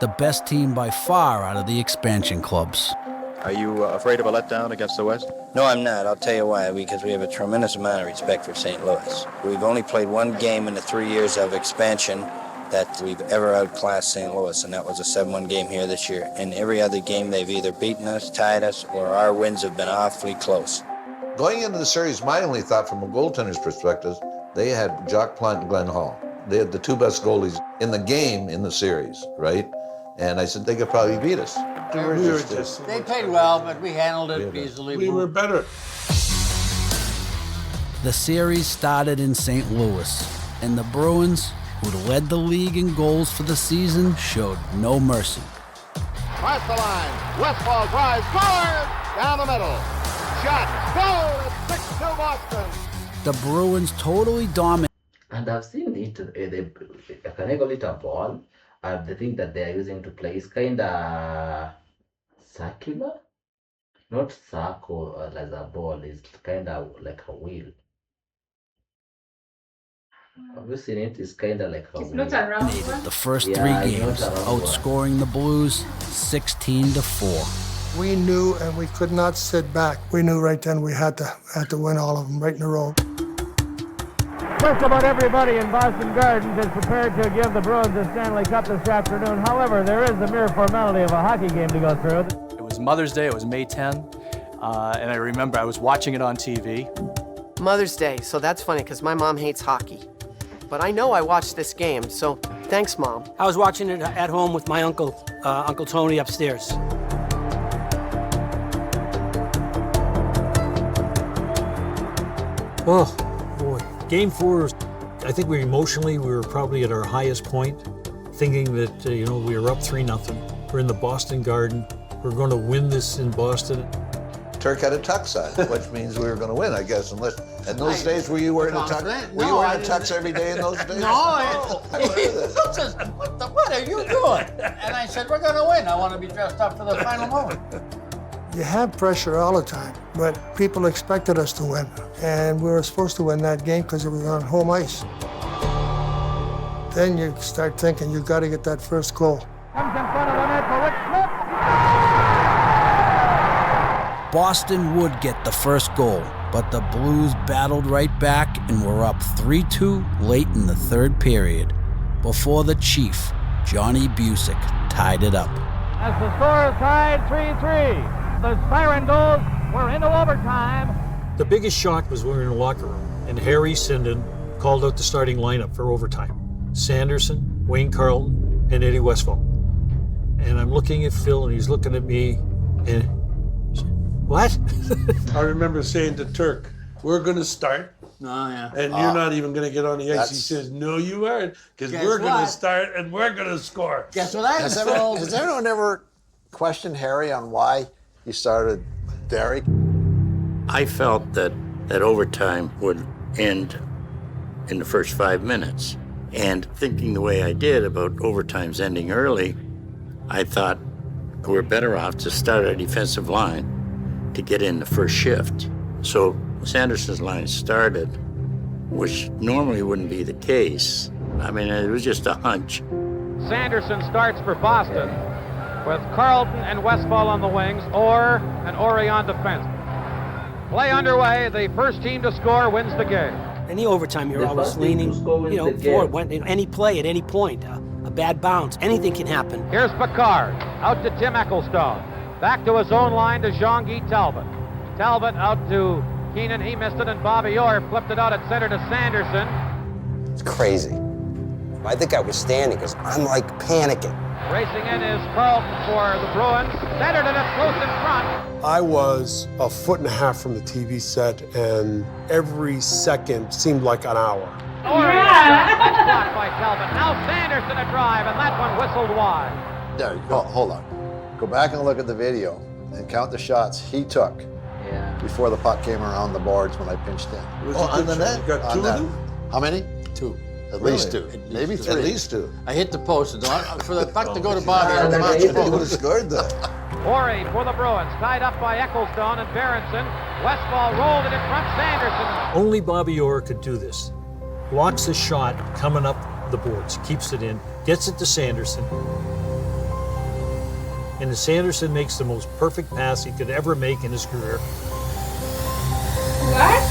Speaker 3: the best team by far out of the expansion clubs.
Speaker 24: Are you afraid of a letdown against the West?
Speaker 16: No, I'm not. I'll tell you why. Because we have a tremendous amount of respect for St. Louis. We've only played 1 game in the 3 years of expansion that we've ever outclassed St. Louis, and that was a 7-1 game here this year. In every other game, they've either beaten us, tied us, or our wins have been awfully close.
Speaker 21: Going into the series, my only thought from a goaltender's perspective, they had Jock Plant and Glenn Hall. They had the 2 best goalies in the game in the series, right? And I said they could probably beat us.
Speaker 15: They played well, but we handled it easily.
Speaker 22: We were better.
Speaker 3: The series started in St. Louis, and the Bruins, who'd led the league in goals for the season, showed no mercy.
Speaker 8: Across the line, Westfall drives, scores! Down the middle. Shot, goal! It's 6-2 Boston.
Speaker 3: The Bruins totally dominated.
Speaker 2: And I've seen it, can I call it a ball? The thing that they are using to play is kind of circular, not circle as a ball. It's kind of like a wheel. Have you seen it? It's kind of like a wheel.
Speaker 1: Not a round one.
Speaker 3: The first 3 games, outscoring the Blues 16-4.
Speaker 6: We knew, and we could not sit back. We knew right then we had to win all of them right in a row.
Speaker 12: Just about everybody in Boston Gardens is prepared to give the Bruins the Stanley Cup this afternoon. However, there is the mere formality of a hockey game to go through.
Speaker 18: It was Mother's Day, it was May 10, and I remember I was watching it on TV.
Speaker 9: Mother's Day, so that's funny because my mom hates hockey. But I know I watched this game, so thanks, Mom.
Speaker 17: I was watching it at home with my uncle, Uncle Tony upstairs.
Speaker 11: Oh, boy. Game 4, I think we were probably at our highest point, thinking that, we were up 3-0. We're in the Boston Garden. We're going to win this in Boston.
Speaker 21: Turk had a tux on, which means we were going to win, I guess. Unless in those days, were you wearing a tux? Were you wearing a tux every day in those days?
Speaker 19: No, what are you doing? And I said, we're going to win. I want to be dressed up for the final moment.
Speaker 6: You have pressure all the time, but people expected us to win. And we were supposed to win that game because it was on home ice. Then you start thinking you got to get that first goal.
Speaker 12: Comes in front of the net for Rick Smith.
Speaker 3: Boston would get the first goal, but the Blues battled right back and were up 3-2 late in the third period before the Chief, Johnny Busick, tied it up.
Speaker 12: As the score is tied 3-3. The siren goes, we're into overtime.
Speaker 11: The biggest shock was when we were in the locker room, and Harry Sinden called out the starting lineup for overtime. Sanderson, Wayne Carlton, and Eddie Westfall. And I'm looking at Phil, and he's looking at me, and what?
Speaker 22: I remember saying to Turk, we're going to start.
Speaker 19: Oh, yeah.
Speaker 22: And you're not even going to get on the ice. He says, no, you aren't, because we're going to start and we're going to score.
Speaker 19: Guess what I
Speaker 20: Has anyone ever questioned Harry on why he started Derek?
Speaker 13: I felt that overtime would end in the first 5 minutes. And thinking the way I did about overtimes ending early, I thought we're better off to start our defensive line to get in the first shift. So Sanderson's line started, which normally wouldn't be the case. I mean, it was just a hunch.
Speaker 12: Sanderson starts for Boston with Carlton and Westfall on the wings, or an Ori on defense. Play underway. The first team to score wins the game.
Speaker 17: In the overtime, you're always leaning, forward. Any play at any point, a bad bounce, anything can happen.
Speaker 12: Here's Picard, out to Tim Ecclestone. Back to his own line to Jean-Guy Talbot. Talbot out to Keenan, he missed it, and Bobbyorr flipped it out at center to Sanderson.
Speaker 23: It's crazy. I think I was standing because I'm like panicking.
Speaker 12: Racing in is Carlton for the Bruins. Centered and it's close in front.
Speaker 22: I was a foot and a half from the TV set, and every second seemed like an hour.
Speaker 12: Blocked by Talbot. Now Sanderson a drive, and that one whistled wide.
Speaker 20: Derek, hold on. Go back and look at the video and count the shots he took before the puck came around the boards when I pinched in.
Speaker 21: On the net?
Speaker 22: You got two of them?
Speaker 20: How many? 2. At least 2. Maybe 3.
Speaker 21: At least 2.
Speaker 19: I hit the post. For the puck to go to Bobbyorr.
Speaker 21: You would have scored that.
Speaker 12: Ori for the Bruins, tied up by Ecclestone and Berenson. Westfall rolled it in front, Sanderson.
Speaker 11: Only Bobbyorr could do this. Blocks the shot coming up the boards, keeps it in, gets it to Sanderson. And Sanderson makes the most perfect pass he could ever make in his career.
Speaker 1: What?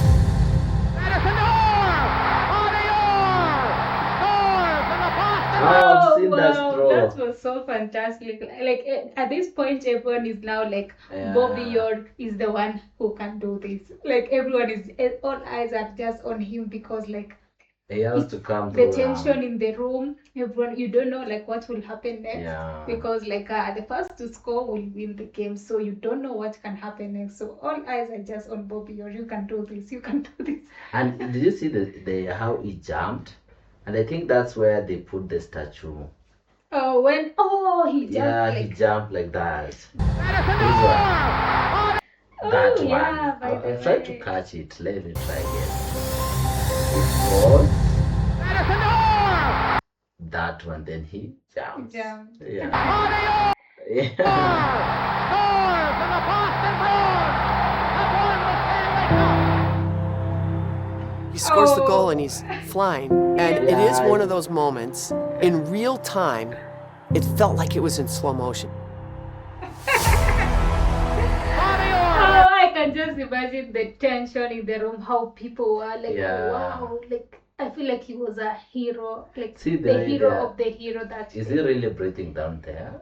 Speaker 2: I've seen that throw.
Speaker 1: That was so fantastic. Like at this point, everyone is now like, Bobbyorr is the one who can do this. Like everyone is, all eyes are just on him because like
Speaker 2: he has to come
Speaker 1: the
Speaker 2: through.
Speaker 1: tension in the room. Everyone, you don't know like what will happen next because like the first to score will win the game. So you don't know what can happen next. So all eyes are just on Bobbyorr. You can do this. You can do this.
Speaker 2: And did you see the how he jumped? And I think that's where they put the statue.
Speaker 1: Oh, he jumped.
Speaker 2: Yeah,
Speaker 1: like,
Speaker 2: he jumped like that.
Speaker 1: that
Speaker 2: one.
Speaker 1: Yeah,
Speaker 2: I tried to catch it. Let me try again. It was that one. Then he jumped. Yeah.
Speaker 9: He scores the goal and he's flying. And it is one of those moments, in real time, it felt like it was in slow motion.
Speaker 1: I can just imagine the tension in the room, how people were like, wow, like I feel like he was a hero, like
Speaker 2: See,
Speaker 1: the hero
Speaker 2: there.
Speaker 1: of the hero that
Speaker 2: Is he really breathing down there?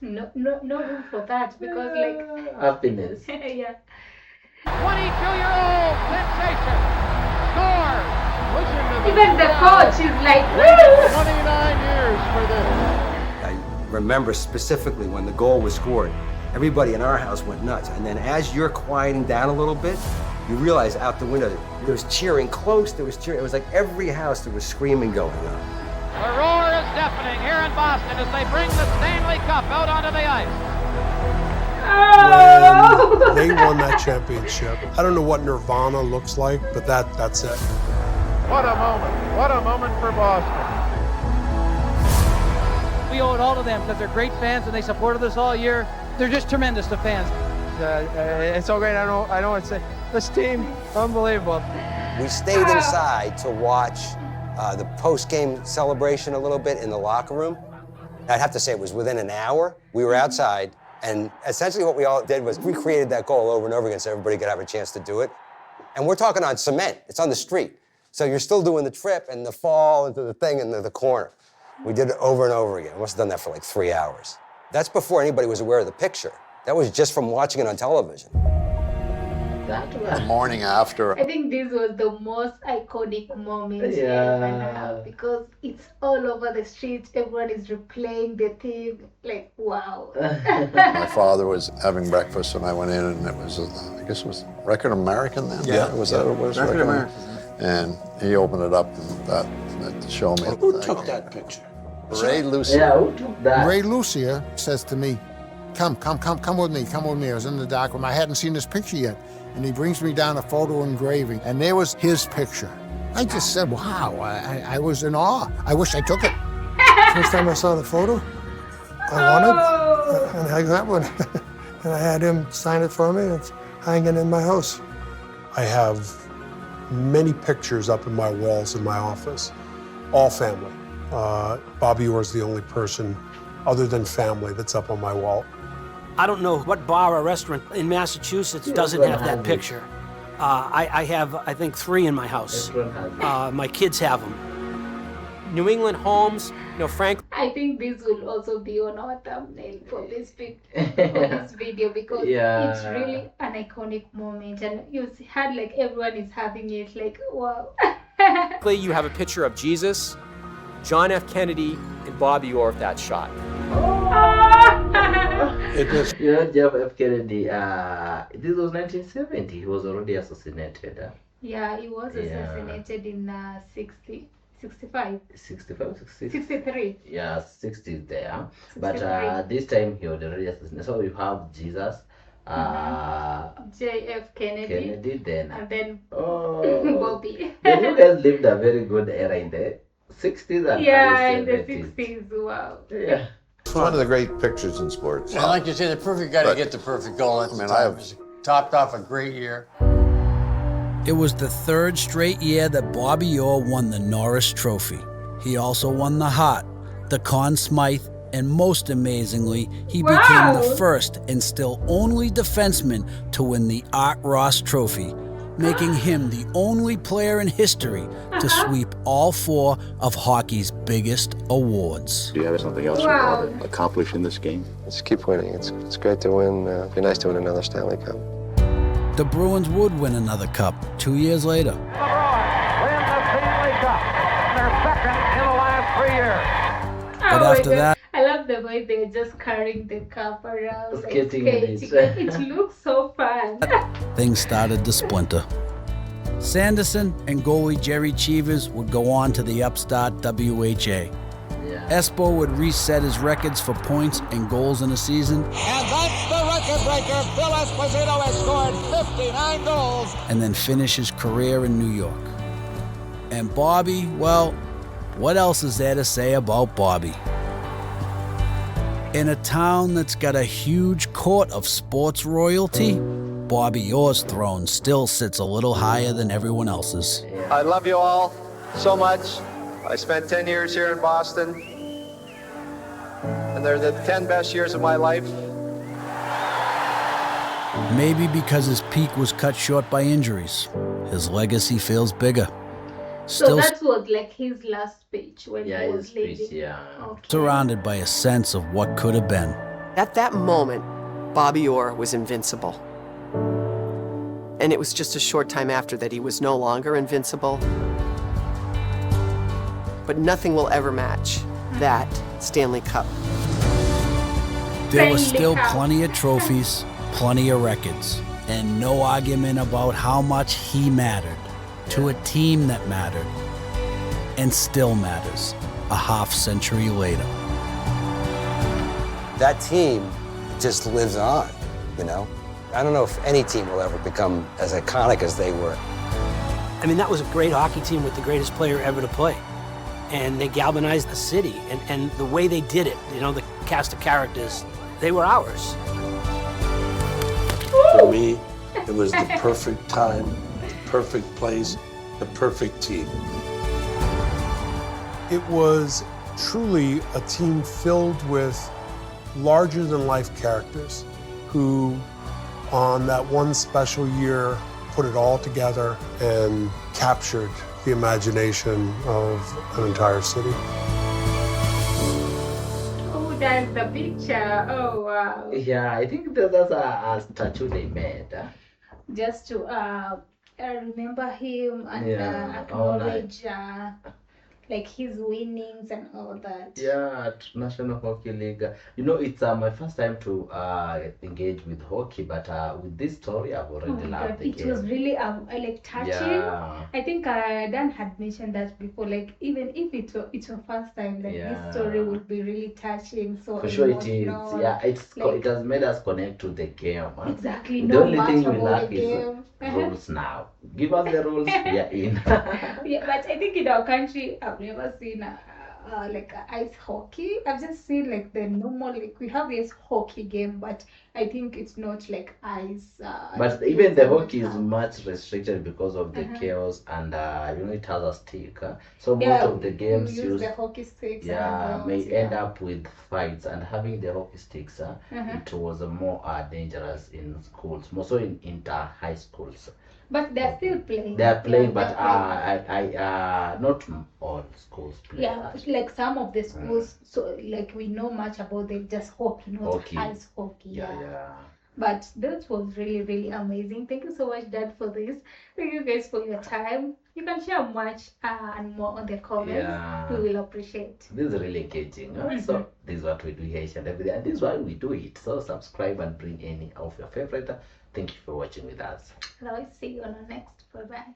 Speaker 1: no room for that because like
Speaker 2: Happiness.
Speaker 1: yeah.
Speaker 12: 22-year-old sensation scores. Listen to this.
Speaker 1: Even the coach is like,
Speaker 12: waited 29 years for this.
Speaker 5: I remember specifically when the goal was scored, everybody in our house went nuts. And then as you're quieting down a little bit, you realize out the window, there was cheering close, there was cheering. It was like every house there was screaming going on.
Speaker 12: The roar is deafening here in Boston as they bring the Stanley Cup out onto the ice.
Speaker 22: When they won that championship, I don't know what Nirvana looks like, but that's it.
Speaker 12: What a moment. What a moment for Boston.
Speaker 15: We owe it all to them because they're great fans and they supported us all year. They're just tremendous, the fans. It's so great. I don't know what to say. This team, unbelievable.
Speaker 23: We stayed inside to watch the post-game celebration a little bit in the locker room. I'd have to say it was within an hour. We were outside, and essentially what we all did was recreated that goal over and over again so everybody could have a chance to do it. And we're talking on cement. It's on the street. So you're still doing the trip and the fall into the thing in the corner. We did it over and over again. We must have done that for like 3 hours. That's before anybody was aware of the picture. That was just from watching it on television.
Speaker 20: The morning after.
Speaker 1: I think this was the most iconic moment we ever had because it's all over the streets. Everyone is replaying the thing. Like, wow.
Speaker 20: My father was having breakfast and I went in and it was, I guess it was Record American then?
Speaker 19: Yeah.
Speaker 20: Was that what it was?
Speaker 19: Record American.
Speaker 20: And he opened it up and that to show me.
Speaker 19: Who took that picture?
Speaker 20: Ray Lucy.
Speaker 2: Yeah, who took that?
Speaker 4: Ray Lucia says to me, come with me, come with me. I was in the dark room. I hadn't seen this picture yet. And he brings me down a photo engraving, and there was his picture. I just said, wow, I was in awe. I wish I took it.
Speaker 6: First time I saw the photo, I wanted, and I got one. And I had him sign it for me, and it's hanging in my house.
Speaker 22: I have many pictures up in my walls in my office, all family. Bobbyorr is the only person other than family that's up on my wall.
Speaker 17: I don't know what bar or restaurant in Massachusetts doesn't have that picture. I have, I think, 3 in my house. My kids have them. New England homes, Frank.
Speaker 1: I think this will also be on our thumbnail for this video because it's really an iconic moment, and you had like everyone is having it, like wow.
Speaker 7: You have a picture of Jesus, John F. Kennedy, and Bobbyorr of that shot.
Speaker 2: It was, John F. Kennedy, this was 1970. He was already assassinated.
Speaker 1: Yeah, he was assassinated in 65. 63.
Speaker 2: Yeah, 60 there.
Speaker 1: 63.
Speaker 2: But this time he was already assassinated. So you have Jesus,
Speaker 1: JF Kennedy,
Speaker 2: then
Speaker 1: and then
Speaker 2: Bobby. Then you guys lived a very good era in the 60s and
Speaker 1: in the
Speaker 2: 70s.
Speaker 1: 60s. Wow.
Speaker 2: Yeah.
Speaker 21: It's one of the great pictures in sports.
Speaker 19: And like you say, the perfect guy to get the perfect goal at the time. Topped off a great year.
Speaker 3: It was the 3rd straight year that Bobbyorr won the Norris Trophy. He also won the Hart, the Conn Smythe, and most amazingly, he became the first and still only defenseman to win the Art Ross Trophy, making him the only player in history to sweep all 4 of hockey's biggest awards.
Speaker 24: Do you have something else you want to accomplish in this game?
Speaker 10: Just keep winning. It's great to win. It'd be nice to win another Stanley Cup.
Speaker 3: The Bruins would win another cup 2 years later.
Speaker 12: The Bruins win the Stanley Cup. Their second in the last 3 years.
Speaker 3: But after that,
Speaker 1: I love the way they're just carrying the cup around,
Speaker 2: Skating
Speaker 1: like skating. It looks so fun.
Speaker 3: things started to splinter. Sanderson and goalie Jerry Cheevers would go on to the upstart WHA. Espo would reset his records for points and goals in a season.
Speaker 14: And that's the record breaker. Phil Esposito has scored 59 goals.
Speaker 3: And then finish his career in New York. And Bobby, well, what else is there to say about Bobby? In a town that's got a huge court of sports royalty, Bobbyorr's throne still sits a little higher than everyone else's.
Speaker 25: I love you all so much. I spent 10 years here in Boston, and they're the 10 best years of my life.
Speaker 3: Maybe because his peak was cut short by injuries, his legacy feels bigger.
Speaker 1: So that was like his last speech when he was leaving. Okay.
Speaker 3: surrounded by a sense of what could have been.
Speaker 9: At that moment, Bobbyorr was invincible. And it was just a short time after that he was no longer invincible. But nothing will ever match that Stanley Cup.
Speaker 3: There was still plenty of trophies, plenty of records, and no argument about how much he mattered to a team that mattered and still matters a half-century later.
Speaker 23: That team just lives on, you know? I don't know if any team will ever become as iconic as they were.
Speaker 17: I mean, that was a great hockey team with the greatest player ever to play. And they galvanized the city. And the way they did it, you know, the cast of characters, they were ours.
Speaker 22: For me, it was the perfect time, the perfect place, the perfect team.
Speaker 6: It was truly a team filled with larger-than-life characters who, on that one special year, put it all together and captured the imagination of an entire city.
Speaker 1: Oh, that's the picture. Oh, wow.
Speaker 2: Yeah, I think that's a statue they made.
Speaker 1: Just to remember him and acknowledge like his winnings and all that.
Speaker 2: Yeah, at National Hockey League. You know, it's my first time to engage with hockey, but with this story, I've already loved the game.
Speaker 1: It was really like touching.
Speaker 2: Yeah.
Speaker 1: I think Dan had mentioned that before. Like even if it's your first time, like this story would be really touching. So
Speaker 2: for sure it is. Yeah, it has made us connect to the game.
Speaker 1: Exactly.
Speaker 2: The only thing we lack is rules now. Give us the rules, we are in.
Speaker 1: Yeah, but I think in our country, I've never seen like ice hockey. I've just seen like the normal, like we have this hockey game, but I think it's not like ice.
Speaker 2: But even the hockey is much restricted because of the chaos, and you know, it has a stick. So most of the games
Speaker 1: use the hockey sticks.
Speaker 2: May end up with fights, and having the hockey sticks, it was more dangerous in schools, more so in inter high schools.
Speaker 1: But they're still playing.
Speaker 2: They're playing, but not all schools play.
Speaker 1: Yeah, like some of the schools, so like we know much about them, just hockey, not ice hockey.
Speaker 2: Yeah.
Speaker 1: But that was really, really amazing. Thank you so much, Dad, for this. Thank you guys for your time. You can share much and more on the comments.
Speaker 2: Yeah.
Speaker 1: We will appreciate.
Speaker 2: This is really engaging. So this is what we do here and everything, and this is why we do it. So subscribe and bring any of your favorite. Thank you for watching with us.
Speaker 1: And I'll see you on our next. Bye-bye.